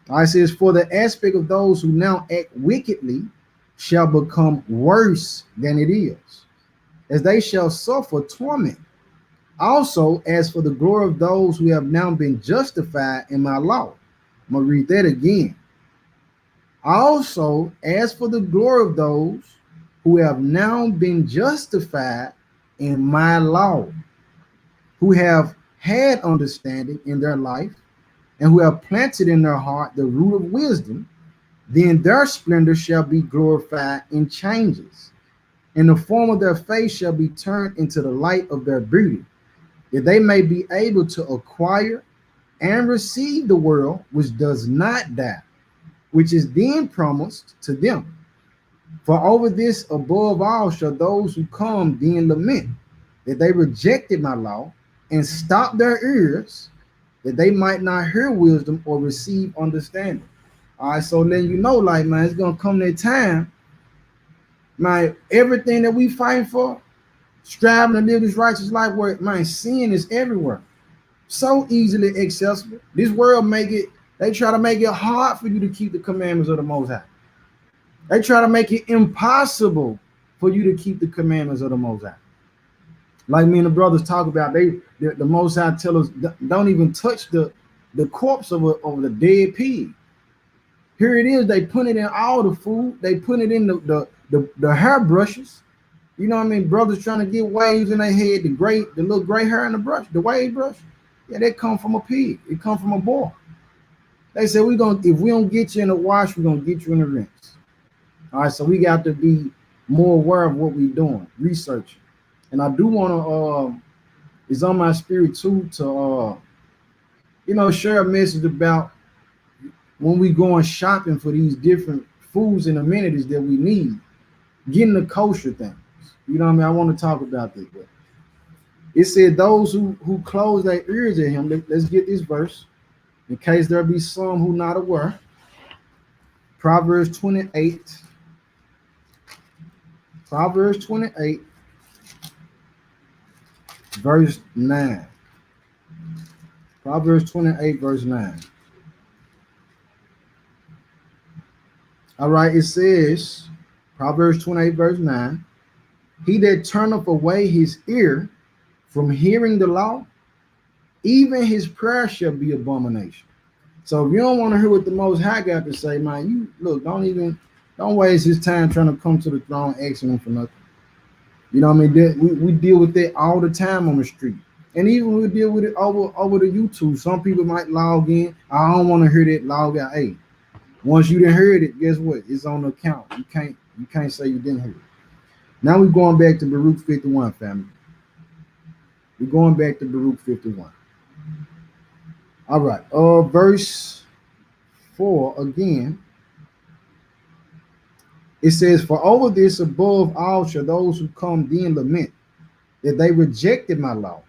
All right, it says, for the aspect of those who now act wickedly shall become worse than it is, as they shall suffer torment. Also, as for the glory of those who have now been justified in my law. I'm gonna read that again. Also, as for the glory of those who have now been justified in my law, who have had understanding in their life, and who have planted in their heart the root of wisdom, then their splendor shall be glorified in changes, and the form of their face shall be turned into the light of their beauty, that they may be able to acquire and receive the world which does not die, which is then promised to them. For over this above all shall those who come then lament, that they rejected my law and stopped their ears, that they might not hear wisdom or receive understanding. All right, so letting you know, like, man, it's gonna come that time, man, everything that we fight for, striving to live this righteous life where, man, sin is everywhere. So easily accessible. This world they try to make it hard for you to keep the commandments of the Most High. They try to make it impossible for you to keep the commandments of the Most High. Like me and the brothers talk about, the Most High tell us, don't even touch the corpse of the dead pig. Here it is, they put it in all the food, they put it in the hair brushes. You know what I mean? Brothers trying to get waves in their head, the little gray hair in the brush, the wave brush. Yeah, that come from a pig. It come from a boy. They said if we don't get you in the wash, we're gonna get you in the rinse. All right, so we got to be more aware of what we're doing, researching. And I do want to it's on my spirit too to share a message about when we going shopping for these different foods and amenities that we need, getting the kosher things. You know what I mean? I want to talk about this. But it said those who close their ears at him. Let's get this verse in case there be some who not aware. Proverbs 28. Proverbs 28, verse 9. Proverbs 28, verse 9. All right, it says, Proverbs 28, verse 9, he that turneth away his ear from hearing the law, even his prayer shall be abomination. So if you don't want to hear what the Most High got to say, man, you look, don't waste his time trying to come to the throne asking him for nothing. You know what I mean? We deal with that all the time on the street. And even we deal with it over the YouTube. Some people might log in. I don't want to hear that, log out. Hey, once you didn't hear it, guess what? It's on the account. You can't say you didn't hear it. Now we're going back to Baruch 51, family. We're going back to Baruch 51. All right. Verse 4 again. It says, for over this above all shall those who come then lament, that they rejected my law,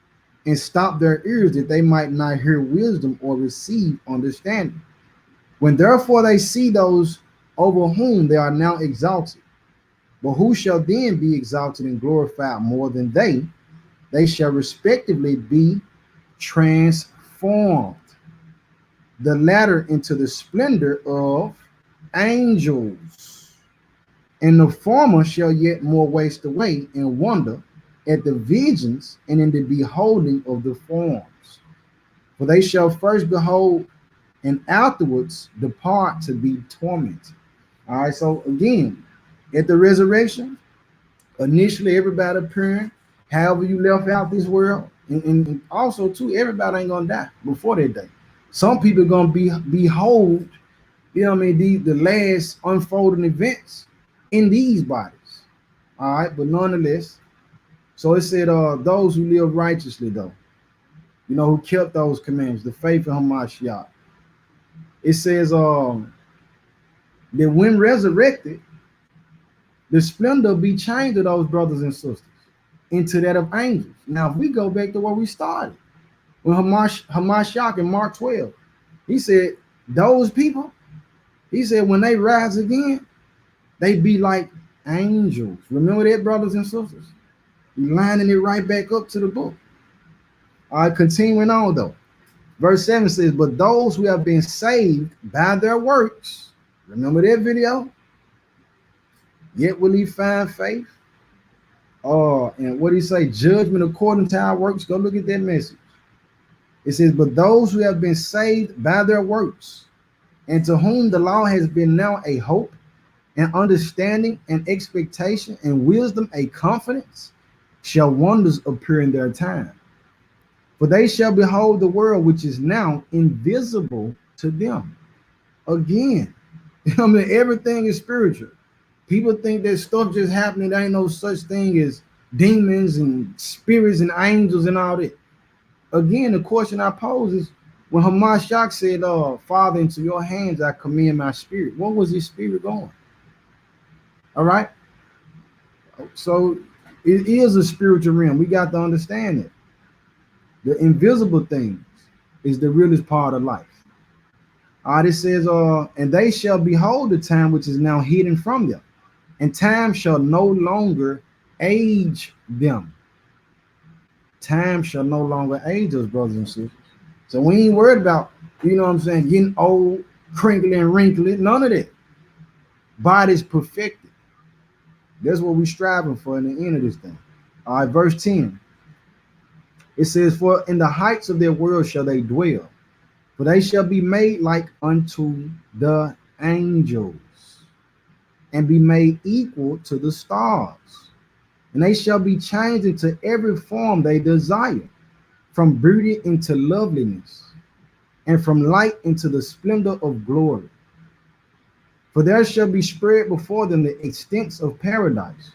and stopped their ears that they might not hear wisdom or receive understanding. When therefore they see those over whom they are now exalted, but who shall then be exalted and glorified more than they? They shall respectively be transformed, the latter into the splendor of angels, and the former shall yet more waste away in wonder at the visions and in the beholding of the forms. For they shall first behold and afterwards depart to be tormented. All right, so again, at the resurrection, initially everybody appearing, however you left out this world, and also too, everybody ain't gonna die before that day. Some people gonna behold, you know what I mean, the last unfolding events in these bodies. All right, but nonetheless, so it said those who live righteously, though, you know, who kept those commandments, the faith in Hamashiach. It says that when resurrected, the splendor be changed to those brothers and sisters into that of angels. Now, if we go back to where we started, when Hamashiach in Mark 12, he said, those people, he said, when they rise again, they be like angels. Remember that, brothers and sisters? Lining it right back up to the book. All right, continuing on though. Verse 7 says, but those who have been saved by their works, remember that video? Yet will he find faith? And what do he say? Judgment according to our works. Go look at that message. It says, but those who have been saved by their works, and to whom the law has been now a hope, and understanding, and expectation, and wisdom, a confidence, shall wonders appear in their time. For they shall behold the world which is now invisible to them. Again, I mean, everything is spiritual. People think that stuff just happening. There ain't no such thing as demons and spirits and angels and all that. Again, the question I pose is, when Hamashiach said, Father, into your hands I commend my spirit, what was his spirit going? All right. So it is a spiritual realm. We got to understand it. The invisible things is the realest part of life. All right, it says, and they shall behold the time which is now hidden from them, and time shall no longer age them. Time shall no longer age us, brothers and sisters. So we ain't worried about, you know what I'm saying, getting old, crinkly and wrinkly, none of that. Body's perfected. That's what we're striving for in the end of this thing. All right, verse 10. It says, for in the heights of their world shall they dwell, for they shall be made like unto the angels, and be made equal to the stars. And they shall be changed into every form they desire, from beauty into loveliness, and from light into the splendor of glory. For there shall be spread before them the extents of paradise,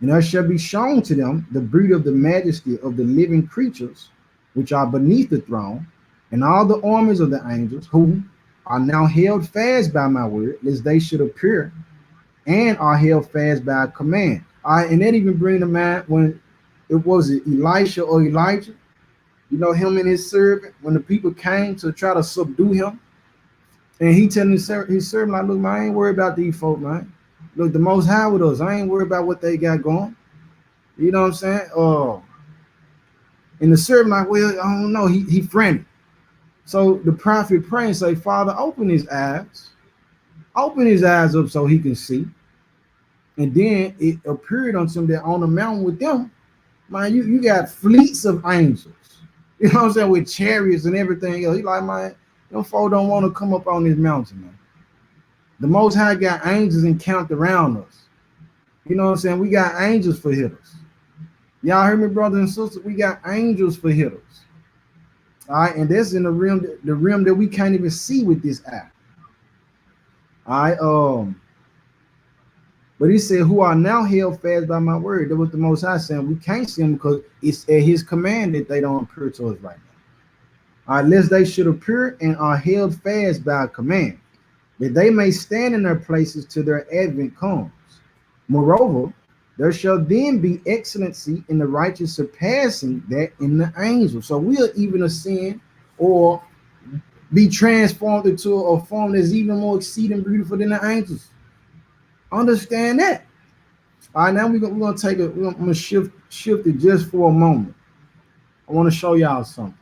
and there shall be shown to them the beauty of the majesty of the living creatures which are beneath the throne, and all the armies of the angels, who are now held fast by my word, lest they should appear, and are held fast by command. All right, and that even bring to mind when it was Elisha or Elijah, you know, him and his servant, when the people came to try to subdue him, and he telling his servant, like, look, man, I ain't worried about these folk, man. Look, the Most High with us. I ain't worried about what they got going. You know what I'm saying? And the servant, like, well, I don't know. He frantic. So the prophet praying, say, Father, open his eyes up so he can see. And then it appeared unto him that on the mountain with them, man, you got fleets of angels. You know what I'm saying? With chariots and everything else. He like, man, them folk don't want to come up on this mountain, man. The Most High got angels encamped around us. You know what I'm saying? We got angels for hitters. Y'all heard me, brothers and sisters? We got angels for hitters. All right, and that's in the realm that we can't even see with this eye. All right, but he said, who are now held fast by my word. That was the Most High saying we can't see them because it's at his command that they don't appear to us right now. All right, lest they should appear and are held fast by a command, that they may stand in their places till their advent comes. Moreover, there shall then be excellency in the righteous surpassing that in the angels. So we'll even ascend or be transformed into a form that's even more exceeding beautiful than the angels. Understand that. All right, now we're gonna shift it just for a moment. I want to show y'all something.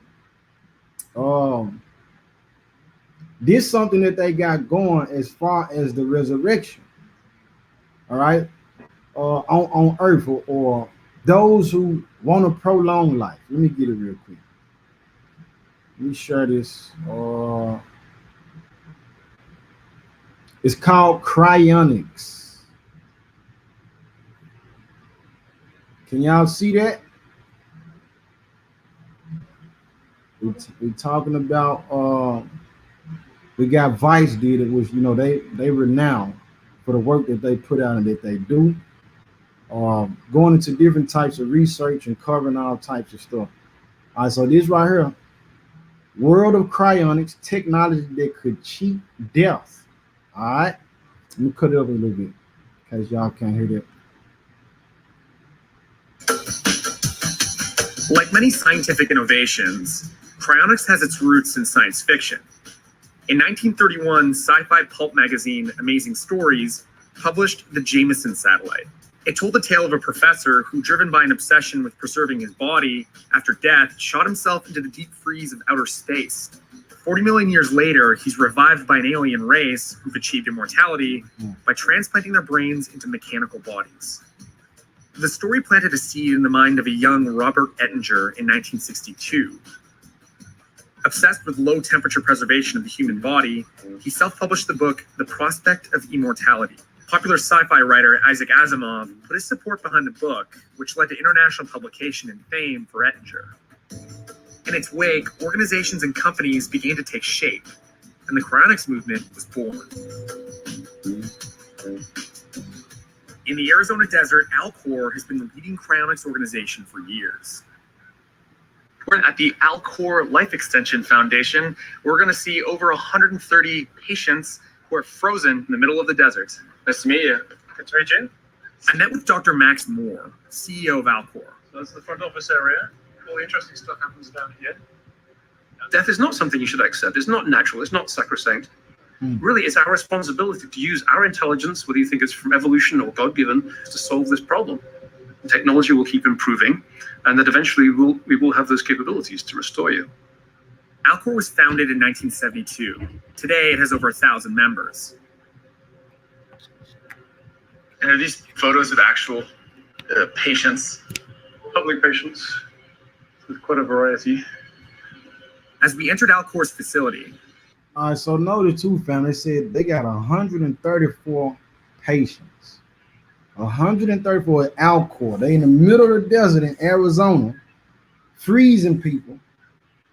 This is something that they got going as far as the resurrection. All right, on earth, or those who want to prolong life. Let me get it real quick. Let me share this. It's called cryonics. Can y'all see that? We're talking about we got Vice did it, which, you know, they renowned for the work that they put out and that they do. Going into different types of research and covering all types of stuff. All right, so this right here, world of cryonics, technology that could cheat death. All right, let me cut it up a little bit in case y'all can't hear that. Like many scientific innovations, cryonics has its roots in science fiction. In 1931, sci-fi pulp magazine Amazing Stories published the Jameson satellite. It told the tale of a professor who, driven by an obsession with preserving his body after death, shot himself into the deep freeze of outer space. 40 million years later, he's revived by an alien race who've achieved immortality by transplanting their brains into mechanical bodies. The story planted a seed in the mind of a young Robert Ettinger in 1962. Obsessed with low-temperature preservation of the human body, he self-published the book The Prospect of Immortality. Popular sci-fi writer Isaac Asimov put his support behind the book, which led to international publication and fame for Ettinger. In its wake, organizations and companies began to take shape, and the cryonics movement was born. In the Arizona desert, Alcor has been the leading cryonics organization for years. At the Alcor Life Extension Foundation, we're going to see over 130 patients who are frozen in the middle of the desert. Nice to meet you. Good to meet you. I met with Dr. Max Moore, CEO of Alcor. So that's the front office area. All the interesting stuff happens down here. Death is not something you should accept. It's not natural. It's not sacrosanct. Really, it's our responsibility to use our intelligence, whether you think it's from evolution or God-given, to solve this problem. Technology will keep improving, and that eventually we will have those capabilities to restore you. Alcor was founded in 1972. Today, it has over 1,000 members. And are these photos of actual patients? Public patients with quite a variety. As we entered Alcor's facility, all right, so notice too, family, they said they got 134 patients. 134 at Alcor. They in the middle of the desert in Arizona, freezing people.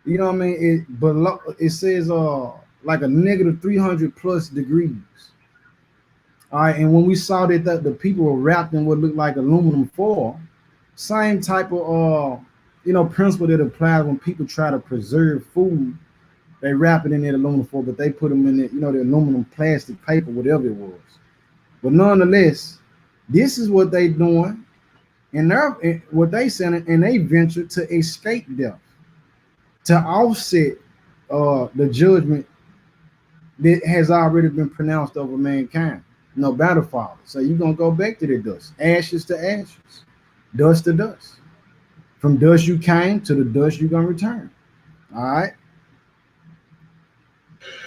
You know what I mean? It says like a negative 300 plus degrees. All right, and when we saw that the people were wrapped in what looked like aluminum foil, same type of principle that applies when people try to preserve food. they wrap it in that aluminum foil, but they put them in the, you know, the aluminum plastic paper, whatever it was. But nonetheless, this is what they doing, and they're what they saying, and they venture to escape death, to offset the judgment that has already been pronounced over mankind. No battle father. So you're gonna go back to the dust, ashes to ashes, dust to dust. From dust you came, to the dust you're gonna return. All right.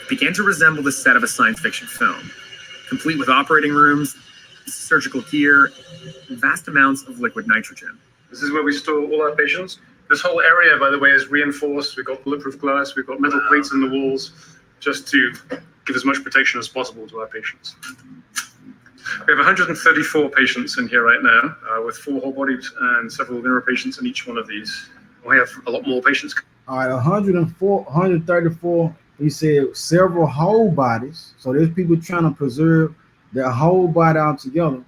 Began to resemble the set of a science fiction film, complete with operating rooms, surgical gear, and vast amounts of liquid nitrogen. This is where we store all our patients. This whole area, by the way, is reinforced. We've got bulletproof glass. We've got metal plates in the walls, just to give as much protection as possible to our patients. We have 134 patients in here right now, with 4 whole bodies and several neuro patients in each one of these. We have a lot more patients. All right, 134. He said several whole bodies. So there's people trying to preserve their whole body altogether.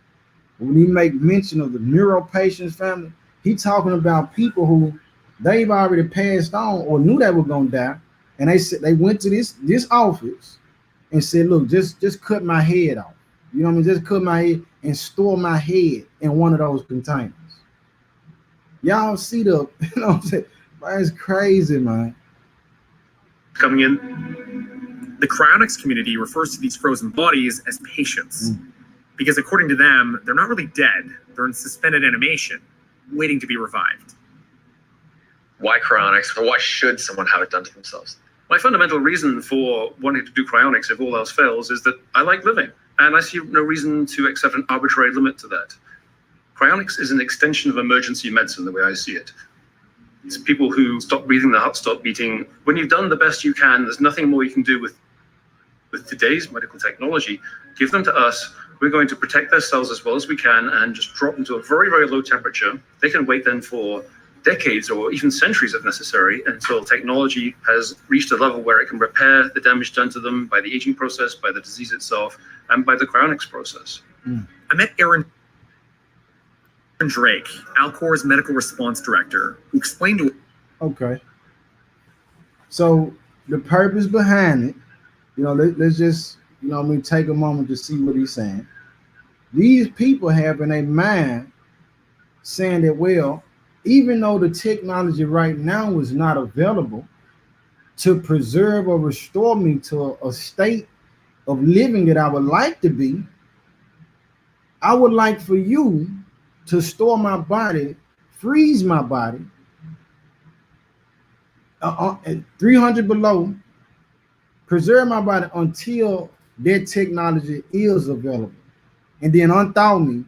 When he make mention of the neuro patients family, he talking about people who they've already passed on or knew they were gonna die, and they said they went to this office and said, "Look, just cut my head off. You know what I mean? Just cut my head and store my head in one of those containers." Y'all see the, you know what I'm saying? Man, it's crazy, man. Coming in. The cryonics community refers to these frozen bodies as patients, because according to them, they're not really dead. They're in suspended animation, waiting to be revived. Why cryonics, or why should someone have it done to themselves? My fundamental reason for wanting to do cryonics, if all else fails, is that I like living, and I see no reason to accept an arbitrary limit to that. Cryonics is an extension of emergency medicine, the way I see it. It's people who stop breathing, their heart stop beating. When you've done the best you can, there's nothing more you can do with today's medical technology. Give them to us. We're going to protect their cells as well as we can and just drop them to a very, very low temperature. They can wait then for decades or even centuries if necessary until technology has reached a level where it can repair the damage done to them by the aging process, by the disease itself, and by the cryonics process. I met Aaron Drake, Alcor's medical response director, who explained to Okay. So the purpose behind it, you know, let's just, you know, take a moment to see what he's saying. These people have in their mind saying that, well, even though the technology right now is not available to preserve or restore me to a state of living that I would like to be, I would like for you to store my body, freeze my body, 300 below, preserve my body until that technology is available, and then unthaw me.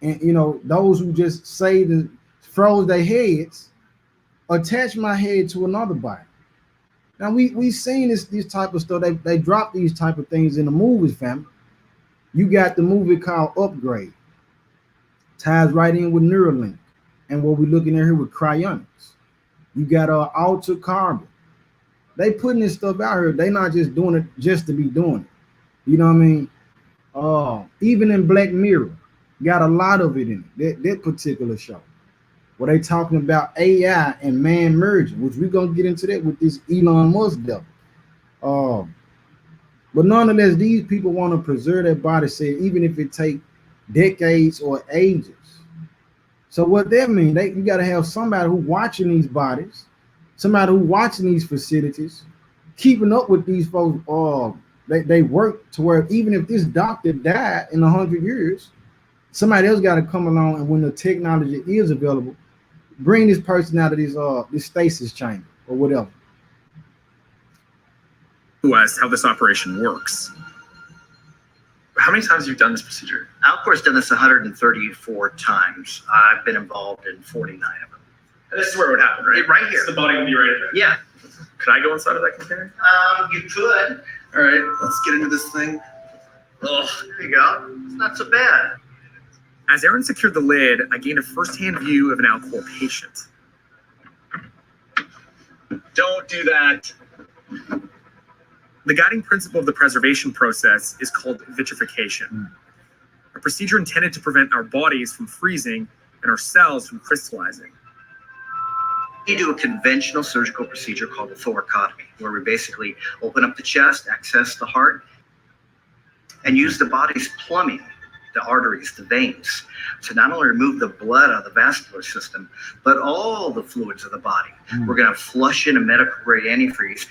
And you know, those who just saved and froze their heads, attach my head to another body. Now we've seen this type of stuff. They drop these type of things in the movies, family. You got the movie called Upgrade, ties right in with Neuralink, and what we're looking at here with cryonics. You got Altered Carbon. They putting this stuff out here. They not just doing it just to be doing it. You know what I mean? Even in Black Mirror, got a lot of it in it. That particular show, where they talking about AI and man merging, which we're gonna get into that with this Elon Musk devil. But nonetheless, these people want to preserve their body, say even if it take decades or ages. So what that means, you got to have somebody who watching these bodies, somebody who watching these facilities, keeping up with these folks. They work to where even if this doctor died in 100 years, somebody else got to come along, and when the technology is available, bring this person out of this stasis chamber or whatever. who asked how this operation works. How many times have you done this procedure? Alcor's done this 134 times. I've been involved in 49 of them. And this is where it would happen, right? Right here. The body would be right there. Yeah. Could I go inside of that container? You could. All right, let's get into this thing. Oh, there you go. It's not so bad. As Aaron secured the lid, I gained a first-hand view of an Alcor patient. Don't do that. The guiding principle of the preservation process is called vitrification, a procedure intended to prevent our bodies from freezing and our cells from crystallizing. We do a conventional surgical procedure called a thoracotomy, where we basically open up the chest, access the heart, and use the body's plumbing, the arteries, the veins, to not only remove the blood out of the vascular system, but all the fluids of the body. We're going to flush in a medical grade antifreeze.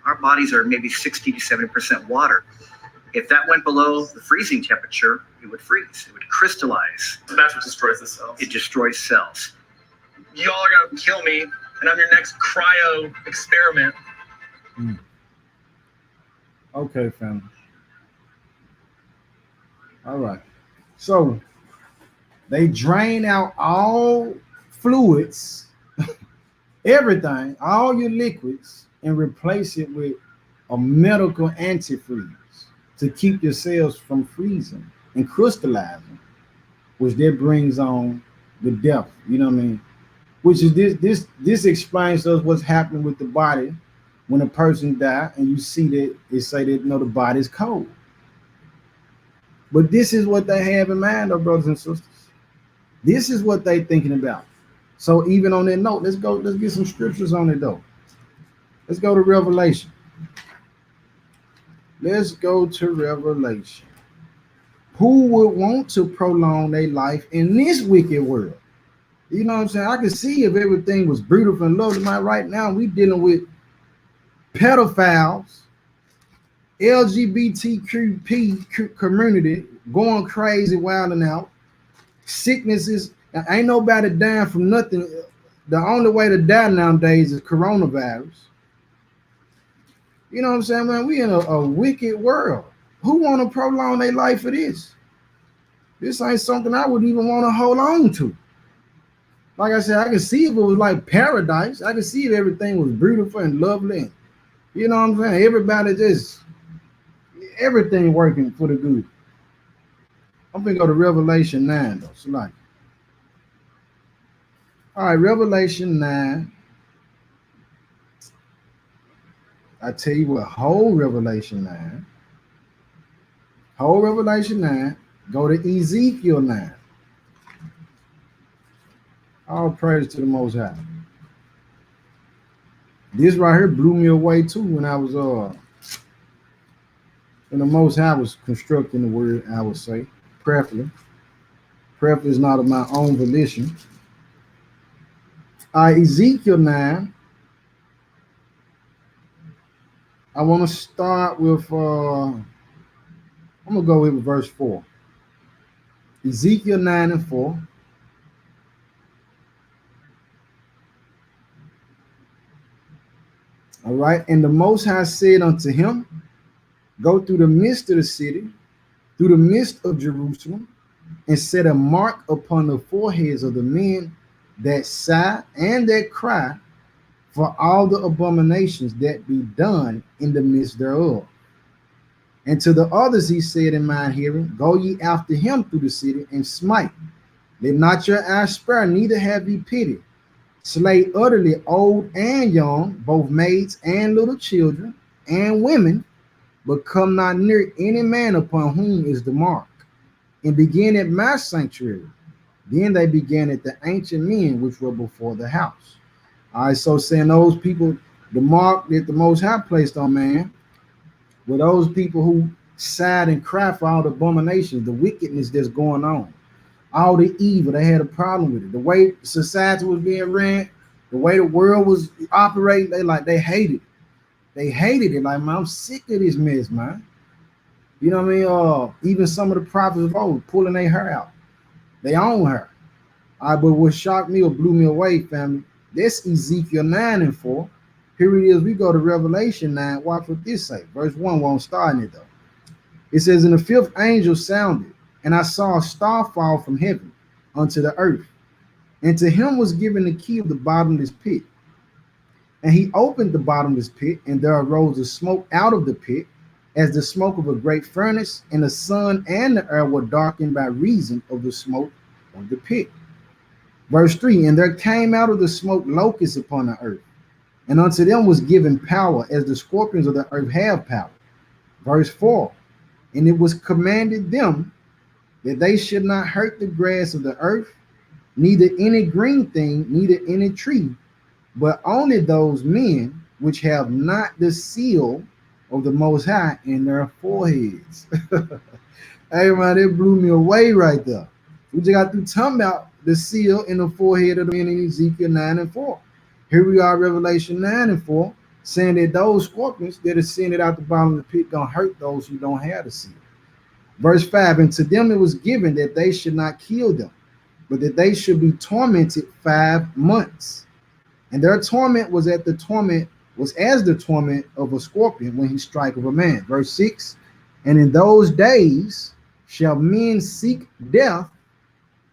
Our bodies are maybe 60 to 70% water. If that went below the freezing temperature, it would freeze. It would crystallize. So that's what destroys the cells. It destroys cells. Y'all are gonna kill me, and I'm your next cryo experiment. Okay, family. All right. So they drain out all fluids, everything, all your liquids, and replace it with a medical antifreeze to keep your cells from freezing and crystallizing, which that brings on the death. You know what I mean? Which is this explains to us what's happening with the body when a person dies, and you see that they say that the body's cold. But this is what they have in mind, though, brothers and sisters. This is what they thinking about. So even on that note, let's get some scriptures on it though. Let's go to Revelation. Let's go to Revelation. Who would want to prolong their life in this wicked world? You know what I'm saying? I can see if everything was beautiful and lovely. Right now, we dealing with pedophiles, LGBTQ community going crazy, wilding out, sicknesses. Ain't nobody dying from nothing. The only way to die nowadays is coronavirus. You know what I'm saying, man? We in a wicked world. Who want to prolong their life for this? This ain't something I would even want to hold on to. Like I said, I can see if it was like paradise. I can see if everything was beautiful and lovely. You know what I'm saying? Everybody everything working for the good. I'm gonna go to Revelation 9 though. So like, all right, Revelation 9. I tell you what, whole Revelation 9. Whole Revelation 9. Go to Ezekiel 9. All praise to the Most High. This right here blew me away too when I was when the Most High was constructing the word, I would say, prayerfully. Prayerfully is not of my own volition. Ezekiel 9. I want to start with I'm gonna go with verse 4. Ezekiel 9 and 4. All right, and the Most High said unto him, go through the midst of the city, through the midst of Jerusalem, and set a mark upon the foreheads of the men that sigh and that cry for all the abominations that be done in the midst thereof. And to the others he said in mine hearing, go ye after him through the city and smite. Let not your eyes spare, neither have ye pity. Slay utterly old and young, both maids and little children and women, but come not near any man upon whom is the mark. And begin at my sanctuary. Then they began at the ancient men which were before the house. All right, so saying those people, the mark that the Most High placed on man, were those people who sighed and cried for all the abominations, the wickedness that's going on, all the evil. They had a problem with it. The way society was being ran, the way the world was operating, they hated it. They hated it. Like, man, I'm sick of this mess, man. You know what I mean? Even some of the prophets of old pulling their hair out. They own her. All right, but what shocked me or blew me away, family, that's Ezekiel 9 and 4. Here it is. We go to Revelation 9. Watch what this say. Verse 1 won't start in it, though. It says, and the fifth angel sounded, and I saw a star fall from heaven unto the earth. And to him was given the key of the bottomless pit. And he opened the bottomless pit, and there arose a smoke out of the pit, as the smoke of a great furnace, and the sun and the earth were darkened by reason of the smoke of the pit. Verse 3, and there came out of the smoke locusts upon the earth, and unto them was given power, as the scorpions of the earth have power. Verse 4, and it was commanded them that they should not hurt the grass of the earth, neither any green thing, neither any tree, but only those men which have not the seal of the Most High in their foreheads. Hey man, it blew me away right there. We just got through talking about the seal in the forehead of the men in Ezekiel 9 and 4. Here we are, Revelation 9 and 4, saying that those scorpions that are sending out the bottom of the pit gonna hurt those who don't have the seal. Verse 5, and to them it was given that they should not kill them, but that they should be tormented 5 months. And their torment was as the torment of a scorpion when he striketh a man. Verse 6, and in those days shall men seek death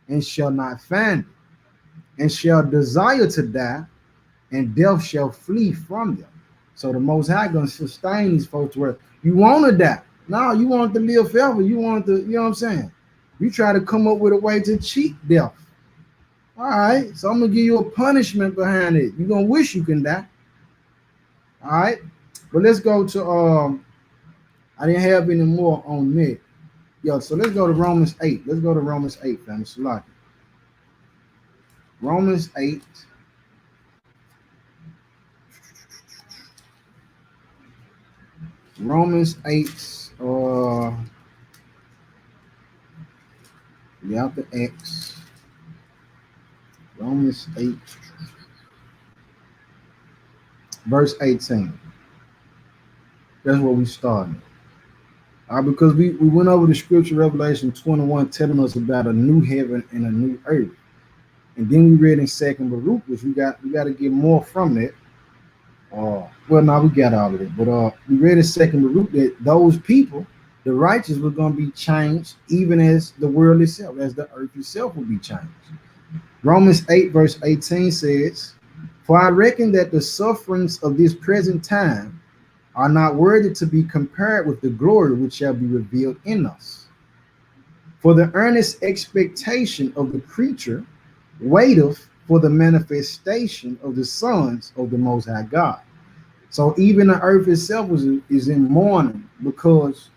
and shall not find it, and shall desire to die, and death shall flee from them. So the Most High gonna sustain these folks where you want to die. No, you want to live forever. You want to, you know what I'm saying? You try to come up with a way to cheat death. All right, so I'm gonna give you a punishment behind it. You're gonna wish you can die. All right, but let's go to I didn't have any more on that. Yo, so let's go to Romans 8. Let's go to Romans 8, family. Salaki. Romans 8. Romans 8. You have the X. Romans 8. Verse 18. That's where we started. Because we went over the scripture, Revelation 21, telling us about a new heaven and a new earth. And then we read in Second Baruch, which we got to get more from that. Well, no, we got all of it. But we read in Second Baruch that those people, the righteous, were going to be changed, even as the world itself, as the earth itself will be changed. Romans 8, verse 18 says, for I reckon that the sufferings of this present time are not worthy to be compared with the glory which shall be revealed in us. For the earnest expectation of the creature waiteth for the manifestation of the sons of the Most High God. So even the earth itself is in mourning because,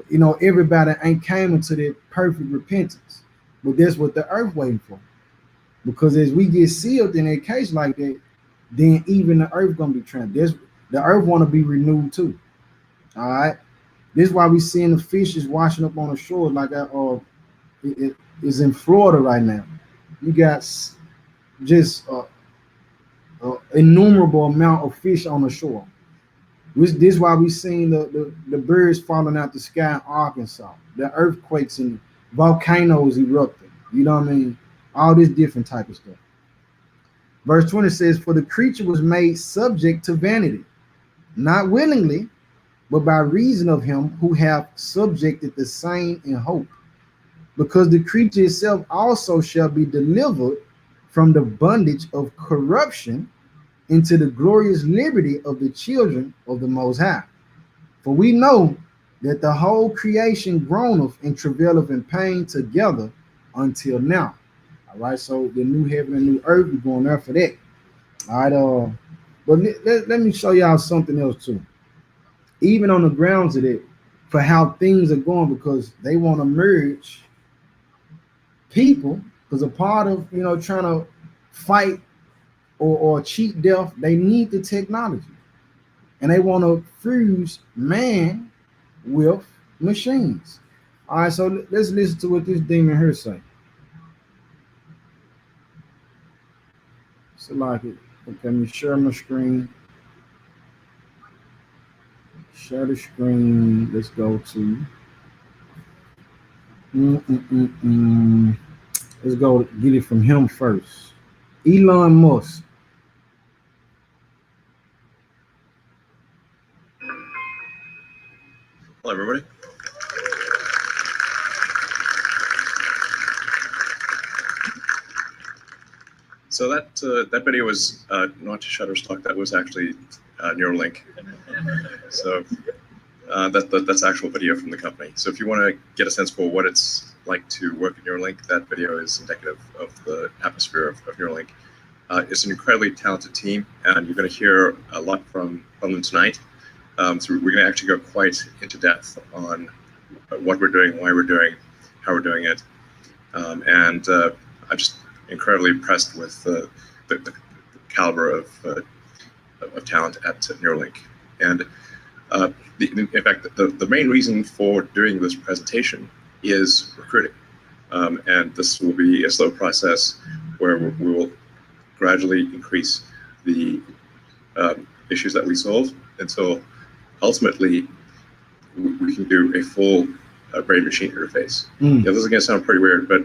you know, everybody ain't came into that perfect repentance. But that's what the earth waiting for. Because as we get sealed in a case like that, then even the earth gonna be transformed. The earth want to be renewed too. All right. This is why we seeing the fishes washing up on the shore like it is in Florida right now. You got just innumerable amount of fish on the shore. This is why we seen the birds falling out the sky in Arkansas, the earthquakes and volcanoes erupting. You know what I mean? All this different type of stuff. Verse 20 says, for the creature was made subject to vanity, not willingly, but by reason of him who hath subjected the same in hope. Because the creature itself also shall be delivered from the bondage of corruption into the glorious liberty of the children of the Most High. For we know that the whole creation groaneth and travaileth in pain together until now. All right, so the new heaven and new earth, we're going there for that. All right, but let me show y'all something else too. Even on the grounds of that, for how things are going, because they want to merge people, because a part of, you know, trying to fight or cheat death, they need the technology. And they want to fuse man with machines. All right, so let's listen to what this demon here say. So like it. Okay, let me share my screen. Share the screen. Let's go to. Let's go get it from him first. Elon Musk. Hello, everybody. So that video was not Shutterstock. That was actually Neuralink. So that's actual video from the company. So if you want to get a sense for what it's like to work at Neuralink, that video is indicative of the atmosphere of Neuralink. It's an incredibly talented team, and you're going to hear a lot from them tonight. So we're going to actually go quite into depth on what we're doing, why we're doing, how we're doing it, and I'm just incredibly impressed with the caliber of talent at Neuralink. And in fact, the main reason for doing this presentation is recruiting. And this will be a slow process where we will gradually increase the issues that we solve until ultimately we can do a full brain-machine interface. Yeah, this is going to sound pretty weird, but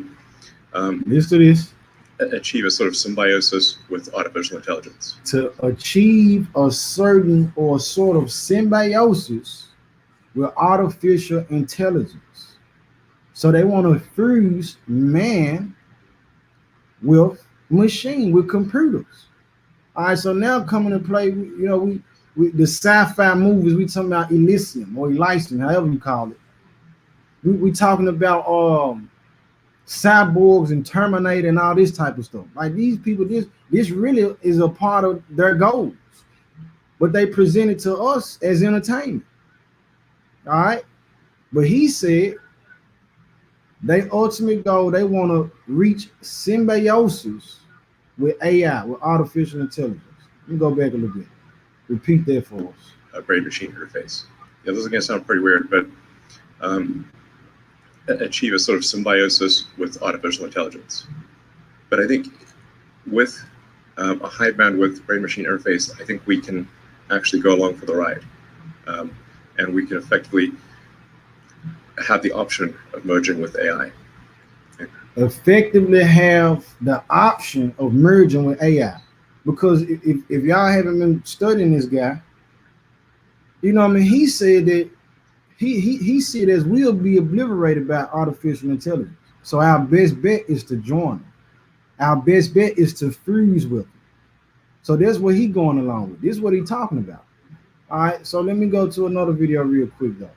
listen to this. Achieve a sort of symbiosis with artificial intelligence. To achieve a certain or sort of symbiosis with artificial intelligence. So they want to fuse man with machine, with computers. All right, so now coming to play, we the sci-fi movies, we talking about Elysium or Elysium, however you call it. We talking about cyborgs and Terminator and all this type of stuff. Like these people, this really is a part of their goals, but they present it to us as entertainment. All right, but he said they ultimate goal, they want to reach symbiosis with AI, with artificial intelligence. Let me go back a little bit. Repeat that for us. A brain-machine interface. Yeah, this is going to sound pretty weird, but achieve a sort of symbiosis with artificial intelligence. But I think with a high bandwidth brain-machine interface, I think we can actually go along for the ride. And we can effectively have the option of merging with AI. Effectively have the option of merging with AI. Because if y'all haven't been studying this guy, he said that he said as we'll be obliterated by artificial intelligence. So our best bet is to join them. Our best bet is to fuse with them. So that's what he going along with. This is what he talking about. All right, so let me go to another video real quick though.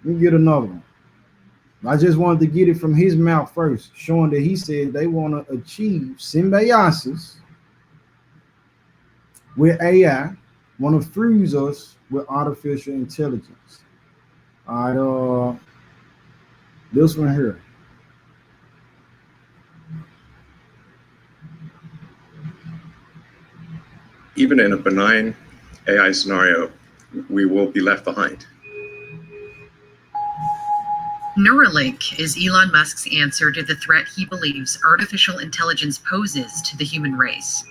Let me get another one. I just wanted to get it from his mouth first, showing that he said they want to achieve symbiosis with AI, want to fuse us with artificial intelligence. All right, this one here. Even in a benign AI scenario, we will be left behind. Neuralink is Elon Musk's answer to the threat he believes artificial intelligence poses to the human race.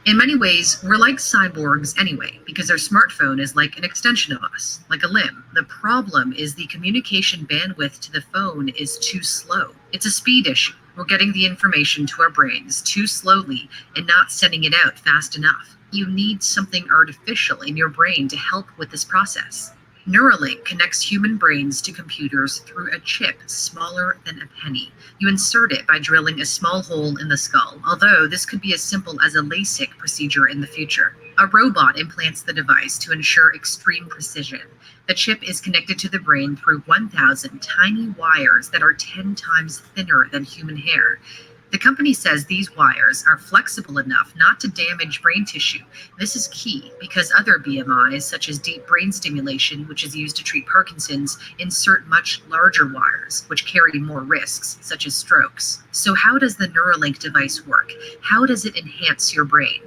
In many ways, we're like cyborgs anyway, because our smartphone is like an extension of us, like a limb. The problem is the communication bandwidth to the phone is too slow. It's a speed issue. We're getting the information to our brains too slowly and not sending it out fast enough. You need something artificial in your brain to help with this process. Neuralink connects human brains to computers through a chip smaller than a penny. You insert it by drilling a small hole in the skull, although this could be as simple as a LASIK procedure in the future. A robot implants the device to ensure extreme precision. The chip is connected to the brain through 1,000 tiny wires that are 10 times thinner than human hair. The company says these wires are flexible enough not to damage brain tissue. This is key because other BMIs, such as deep brain stimulation, which is used to treat Parkinson's, insert much larger wires, which carry more risks, such as strokes. So how does the Neuralink device work? How does it enhance your brain?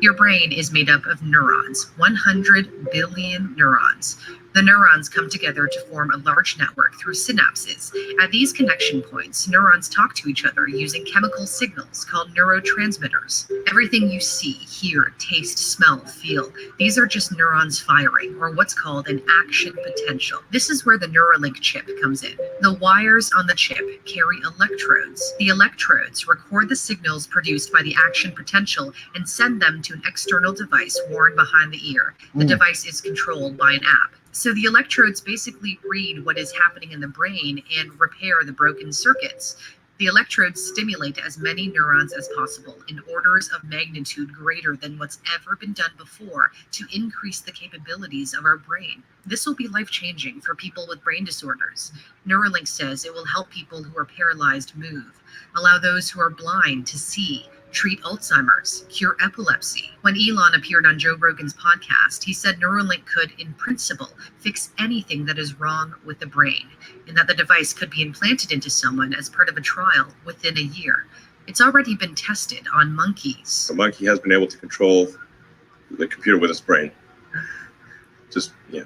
Your brain is made up of neurons, 100 billion neurons. The neurons come together to form a large network through synapses. At these connection points, neurons talk to each other using chemical signals called neurotransmitters. Everything you see, hear, taste, smell, feel, these are just neurons firing, or what's called an action potential. This is where the Neuralink chip comes in. The wires on the chip carry electrodes. The electrodes record the signals produced by the action potential and send them to an external device worn behind the ear. The device is controlled by an app. So the electrodes basically read what is happening in the brain and repair the broken circuits. The electrodes stimulate as many neurons as possible in orders of magnitude greater than what's ever been done before to increase the capabilities of our brain. This will be life-changing for people with brain disorders. Neuralink says it will help people who are paralyzed move, allow those who are blind to see, treat Alzheimer's, cure epilepsy. When Elon appeared on Joe Rogan's podcast, he said Neuralink could, in principle, fix anything that is wrong with the brain, and that the device could be implanted into someone as part of a trial within a year. It's already been tested on monkeys. A monkey has been able to control the computer with its brain. Just, yeah.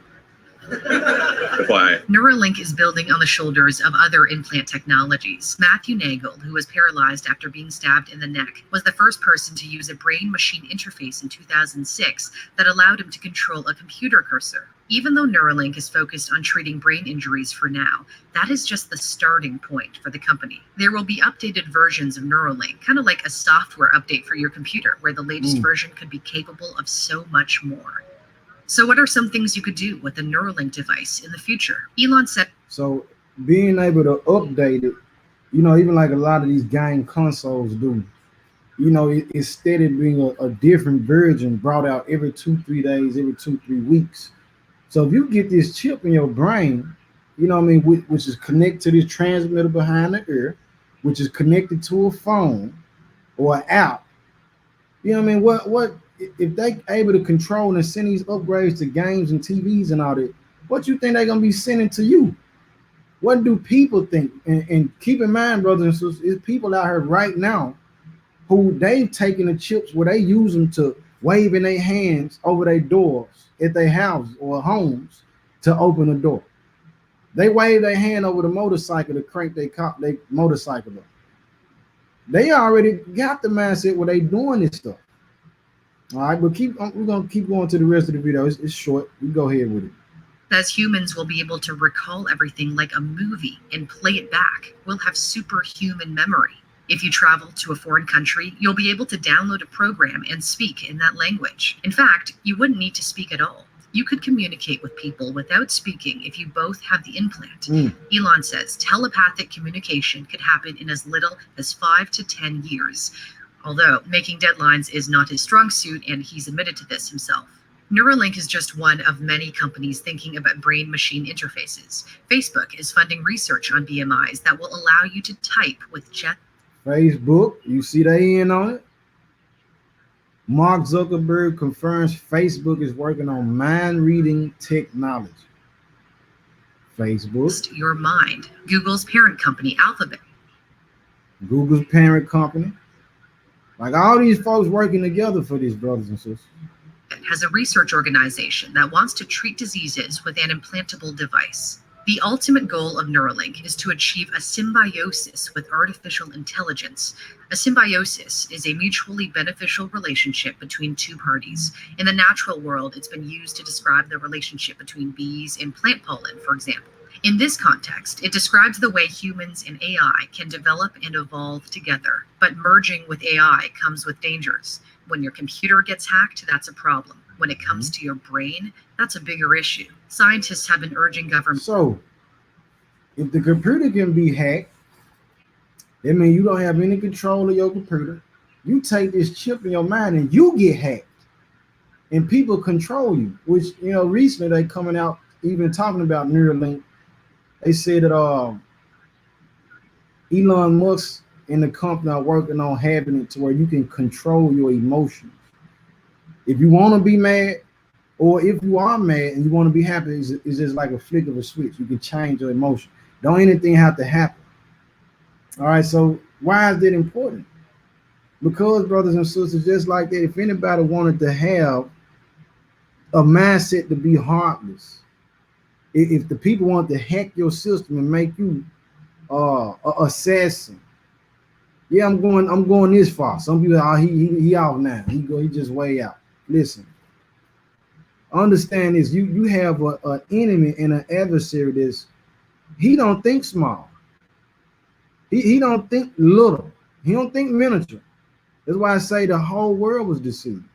FYI. Neuralink is building on the shoulders of other implant technologies. Matthew Nagel, who was paralyzed after being stabbed in the neck, was the first person to use a brain-machine interface in 2006 that allowed him to control a computer cursor. Even though Neuralink is focused on treating brain injuries for now, that is just the starting point for the company. There will be updated versions of Neuralink, kind of like a software update for your computer, where the latest version could be capable of so much more. So what are some things you could do with a Neuralink device in the future? Elon said, So being able to update it, you know, even like a lot of these game consoles do, you know, instead of being a different version brought out every 2-3 days, every 2-3 weeks. So if you get this chip in your brain, you know what I mean, which is connected to this transmitter behind the ear, which is connected to a phone or an app, you know what I mean, what if they able to control and send these upgrades to games and TVs and all that, what you think they're gonna be sending to you? What do people think? And keep in mind, brothers and sisters, is people out here right now who they've taken the chips where they use them to wave in their hands over their doors at their houses or homes to open the door. They wave their hand over the motorcycle to crank their motorcycle up. They already got the mindset where they doing this stuff. All right, but we're gonna keep going to the rest of the video. It's short. We go ahead with it. As humans will be able to recall everything like a movie and play it back. We'll have superhuman memory. If you travel to a foreign country, you'll be able to download a program and speak in that language. In fact, you wouldn't need to speak at all. You could communicate with people without speaking if you both have the implant. Elon says telepathic communication could happen in as little as 5 to 10 years. Although making deadlines is not his strong suit, and he's admitted to this himself. Neuralink is just one of many companies thinking about brain-machine interfaces. Facebook is funding research on BMIs that will allow you to type with jet. Facebook, you see they in on it? Mark Zuckerberg confirms Facebook is working on mind-reading technology. Facebook. Your mind. Google's parent company, Alphabet. Google's parent company. Like all these folks working together for these brothers and sisters. Has a research organization that wants to treat diseases with an implantable device. The ultimate goal of Neuralink is to achieve a symbiosis with artificial intelligence. A symbiosis is a mutually beneficial relationship between two parties. In the natural world, it's been used to describe the relationship between bees and plant pollen, for example. In this context, it describes the way humans and AI can develop and evolve together. But merging with AI comes with dangers. When your computer gets hacked, that's a problem. When it comes to your brain, that's a bigger issue. Scientists have been urging government. So, if the computer can be hacked, that means you don't have any control of your computer. You take this chip in your mind and you get hacked. And people control you, which, you know, recently they coming out even talking about Neuralink. They said that Elon Musk and the company are working on having it to where you can control your emotions. If you want to be mad, or if you are mad and you want to be happy, it's just like a flick of a switch. You can change your emotion. Don't anything have to happen. All right, so why is that important? Because, brothers and sisters, just like that, if anybody wanted to have a mindset to be heartless, if the people want to hack your system and make you an assassin, yeah, I'm going this far. Some people, he out now. He just way out. Listen, understand this. You have an enemy and an adversary that's he don't think small. He don't think little. He don't think miniature. That's why I say the whole world was deceived.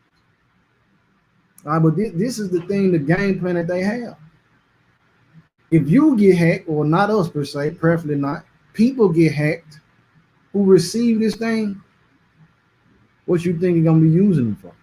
All right, but this is the thing, the game plan that they have. If you get hacked, or not us per se, preferably not, people get hacked who receive this thing, what you think you're gonna be using them for?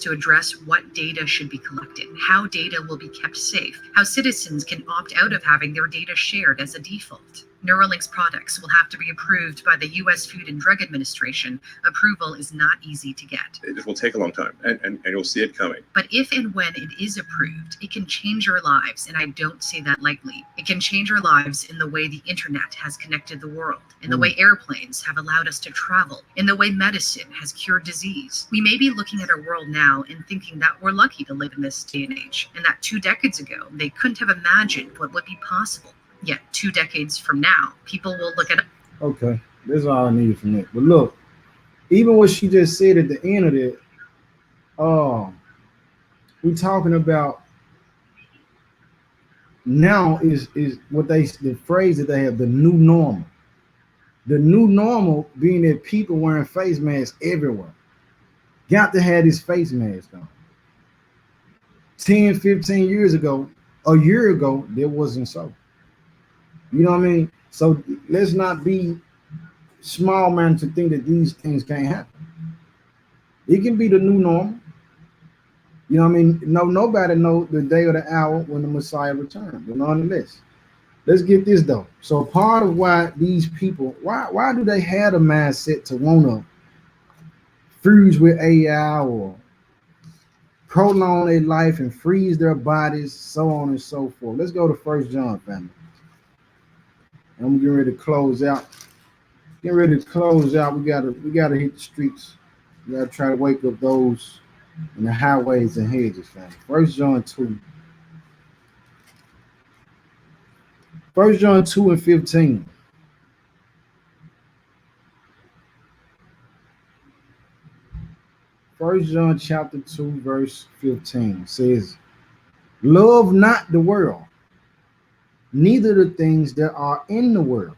To address what data should be collected, how data will be kept safe, how citizens can opt out of having their data shared as a default. Neuralink's products will have to be approved by the U.S. Food and Drug Administration. Approval is not easy to get. It will take a long time, and you'll see it coming. But if and when it is approved, it can change our lives, and I don't see that lightly. It can change our lives in the way the internet has connected the world, in the way airplanes have allowed us to travel, in the way medicine has cured disease. We may be looking at our world now and thinking that we're lucky to live in this day and age, and that 2 decades ago, they couldn't have imagined what would be possible. Yet 2 decades from now, people will look at it. Okay, that's all I need from it. But look, even what she just said at the end of it, we're talking about now is what the phrase that they have, the new normal. The new normal being that people wearing face masks everywhere. Got to have this face mask on. 10, 15 years ago, a year ago, there wasn't so. You know what I mean? So let's not be small man to think that these things can't happen. It can be the new normal. You know what I mean? Nobody knows the day or the hour when the Messiah returns. But nonetheless, let's get this though. So part of why these people, why do they have a mindset to want to fuse with AI or prolong their life and freeze their bodies, so on and so forth? Let's go to 1 John, family. And we're getting ready to close out. We gotta hit the streets. We gotta try to wake up those in the highways and hedges, family. 1 John 2. 1 John 2 and 15. First John chapter 2, verse 15 says, love not the world, neither the things that are in the world.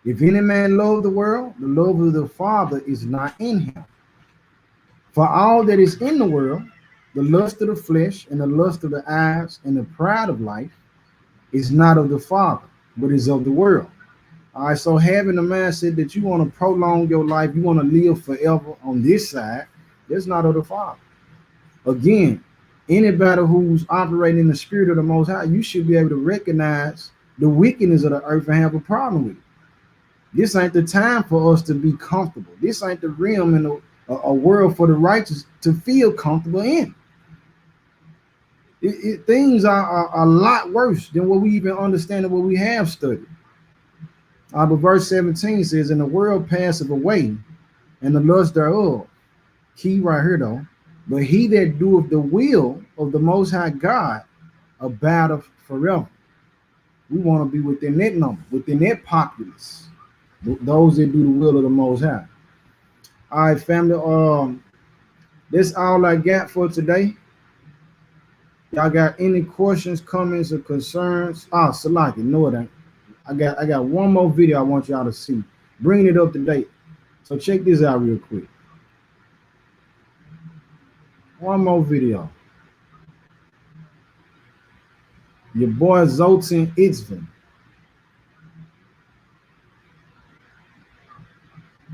If any man love the world, the love of the Father is not in him. For all that is in the world, the lust of the flesh and the lust of the eyes and the pride of life is not of the Father, but is of the world. All right, so having the mindset that you want to prolong your life, you want to live forever on this side, that's not of the Father. Again, anybody who's operating in the spirit of the Most High, you should be able to recognize the wickedness of the earth and have a problem with it. This ain't the time for us to be comfortable. This ain't the realm in a world for the righteous to feel comfortable in. Things are a lot worse than what we even understand and what we have studied. But verse 17 says, and the world passeth away, and the lust thereof. Key right here though. But he that doeth the will of the Most High God abideth forever. We want to be within that number, within that populace. Those that do the will of the Most High. All right, family. That's all I got for today. Y'all got any questions, comments, or concerns? Salaki, no it ain't. I got one more video I want y'all to see. Bringing it up to date. So check this out real quick. One more video. Your boy Zoltan Itzvin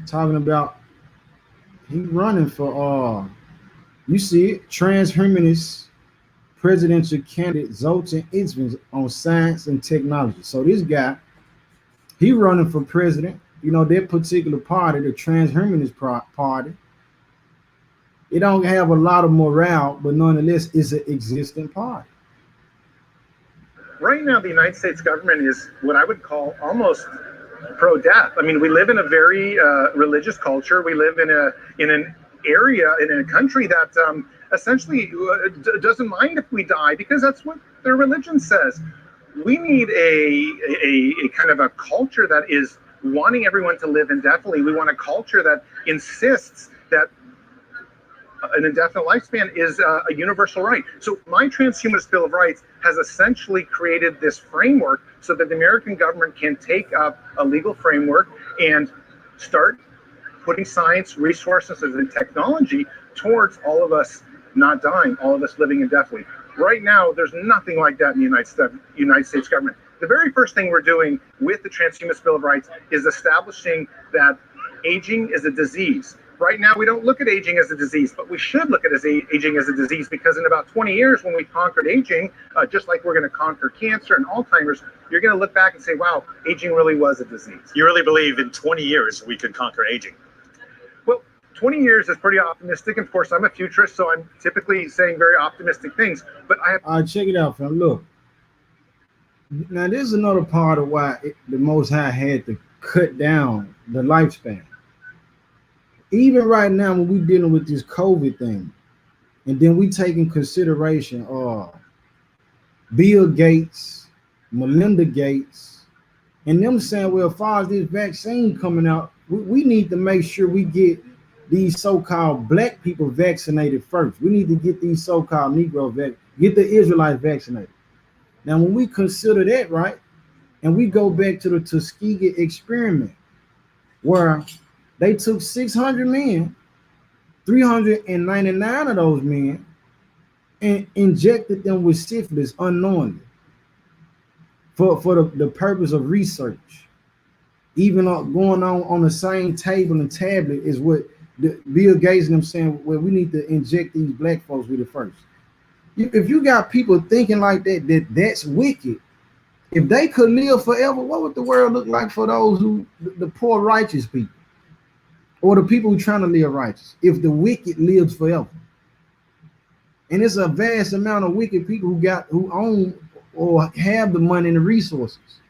talking about he running for you see it, transhumanist presidential candidate Zoltan Itzvin on science and technology. So this guy, he running for president. You know, that particular party, the transhumanist party, it don't have a lot of morale, but nonetheless, it's an existing party. Right now, the United States government is what I would call almost pro-death. I mean, we live in a very religious culture. We live in an area, in a country that essentially doesn't mind if we die because that's what their religion says. We need a kind of a culture that is wanting everyone to live indefinitely. We want a culture that insists that an indefinite lifespan is a universal right. So my transhumanist Bill of Rights has essentially created this framework so that the American government can take up a legal framework and start putting science, resources, and technology towards all of us not dying, all of us living indefinitely. Right now, there's nothing like that in the United States government. The very first thing we're doing with the Transhumanist Bill of Rights is establishing that aging is a disease. Right now, we don't look at aging as a disease, but we should look at aging as a disease, because in about 20 years, when we've conquered aging, just like we're going to conquer cancer and Alzheimer's, you're going to look back and say, wow, aging really was a disease. You really believe in 20 years we could conquer aging? Well, 20 years is pretty optimistic. Of course, I'm a futurist, so I'm typically saying very optimistic things, but I have... All right, check it out, fam. Look. Now, this is another part of why the Most High had to cut down the lifespan. Even right now, when we're dealing with this COVID thing, and then we take in consideration Bill Gates, Melinda Gates, and them saying, well, as far as this vaccine coming out, we need to make sure we get these so-called black people vaccinated first. We need to get these so-called Negro get the Israelites vaccinated. Now, when we consider that, right, and we go back to the Tuskegee experiment, where they took 600 men, 399 of those men, and injected them with syphilis unknowingly for the purpose of research. Even going on the same table and tablet is what Bill Gates and them saying, well, we need to inject these black folks with it first. If you got people thinking like that's wicked, if they could live forever, what would the world look like for those the poor righteous people? Or the people who trying to live righteous, if the wicked lives forever? And it's a vast amount of wicked people who own or have the money and the resources.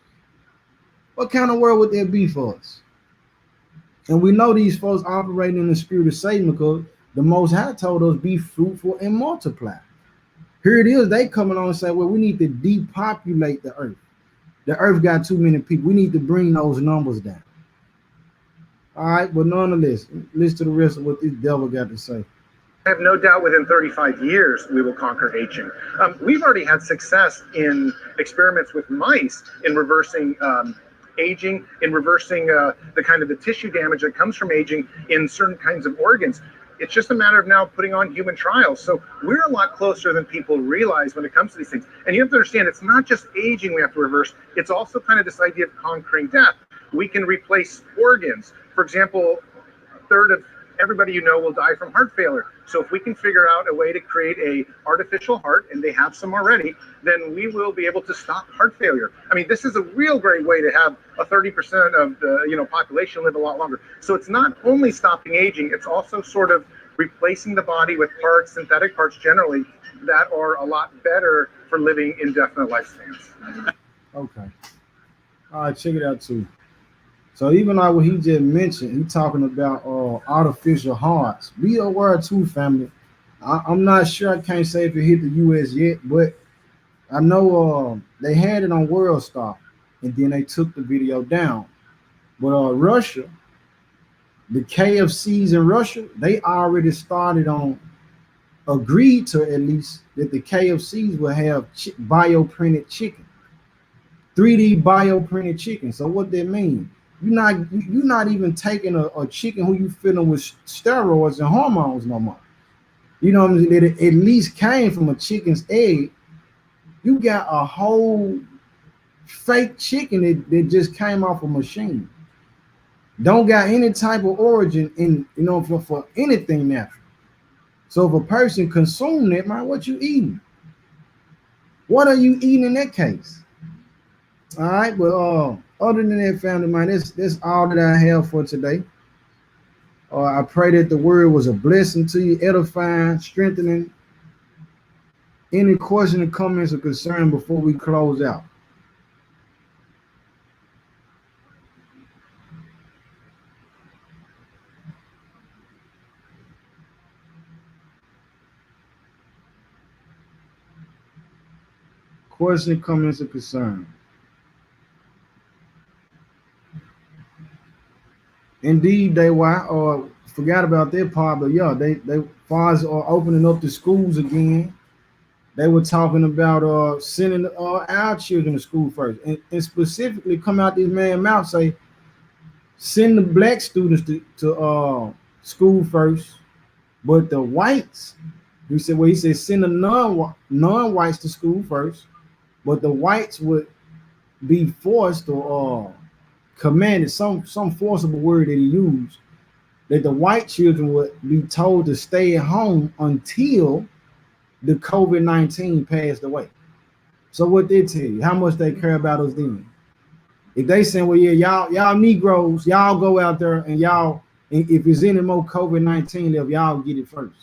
What kind of world would that be for us? And we know these folks operating in the spirit of Satan, because the Most High told us, be fruitful and multiply. Here it is, they coming on and say, well, we need to depopulate the earth. The earth got too many people. We need to bring those numbers down. All right, but nonetheless, listen to the rest of what this devil got to say. I have no doubt within 35 years we will conquer aging. We've already had success in experiments with mice in reversing aging, in reversing the kind of the tissue damage that comes from aging in certain kinds of organs. It's just a matter of now putting on human trials. So we're a lot closer than people realize when it comes to these things. And you have to understand, it's not just aging we have to reverse. It's also kind of this idea of conquering death. We can replace organs. For example, a third of everybody you know will die from heart failure. So if we can figure out a way to create a artificial heart, and they have some already, then we will be able to stop heart failure. I mean, this is a real great way to have a 30% of the population live a lot longer. So it's not only stopping aging, it's also sort of replacing the body with parts, synthetic parts generally, that are a lot better for living indefinite lifespans. Okay. All right, check it out too. So even like what he just mentioned, he talking about artificial hearts. Be aware too, family. I'm not sure, I can't say if it hit the US yet, but I know they had it on World Star, and then they took the video down. But Russia, the KFCs in Russia, they already started on, agreed to at least, that the KFCs will have bioprinted chicken, 3D bioprinted chicken. So what that mean? You're not even taking a chicken who you filling with steroids and hormones no more. You know what I'm saying? That at least came from a chicken's egg. You got a whole fake chicken that just came off a machine. Don't got any type of origin in, for anything natural. So if a person consume that, man, what you eating? What are you eating in that case? All right, but other than that, family, man, that's all that I have for today. I pray that the word was a blessing to you, edifying, strengthening. Any question or comments or concern before we close out? Question, comments, or concern? Indeed, they forgot about their part, but yeah, they far as opening up the schools again, they were talking about sending our children to school first, and specifically come out this man's mouth, say send the black students to school first, but the whites, he said send the non-whites to school first, but the whites would be forced or commanded, some forcible word that he used, that the white children would be told to stay at home until the COVID-19 passed away. So what they tell you, how much they care about us then. If they say, well, yeah, y'all Negroes, y'all go out there and y'all, if it's any more COVID-19 left, y'all get it first.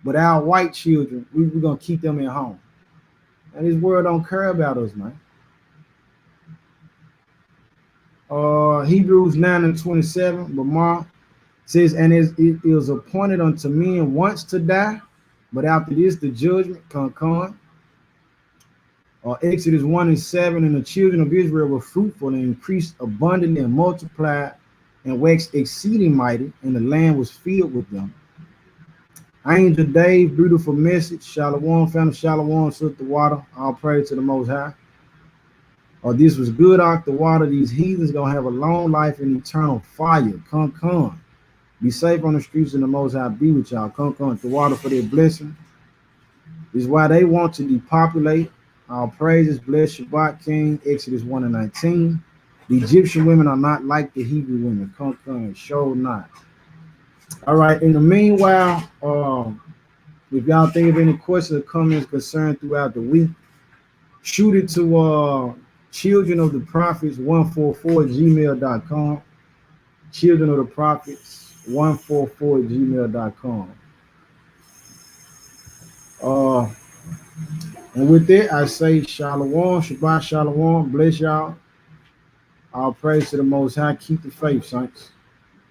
But our white children, we're gonna keep them at home. And this world don't care about us, man. Hebrews 9:27, Lamar says, and it is appointed unto men once to die, but after this the judgment. Concon. Exodus 1:7, and the children of Israel were fruitful and increased abundantly and multiplied and waxed exceeding mighty, and the land was filled with them. Angel Dave, beautiful message. Shalom, family. Shalom, Sister Water. All praise to the Most High. This was good out the water. These heathens gonna have a long life in eternal fire. Come. Be safe on the streets, and the Most High be with y'all. Come the water for their blessing. This is why they want to depopulate. Our praises, bless Shabbat King. Exodus 1:19. The Egyptian women are not like the Hebrew women. Come, show not. All right. In the meanwhile, if y'all think of any questions or comments concerned throughout the week, shoot it to children of the prophets 144@gmail.com. Children of the prophets 144@gmail.com. And with that, I say shalom, Shabbat shalom, bless y'all. All praise to the Most High. Keep the faith, saints.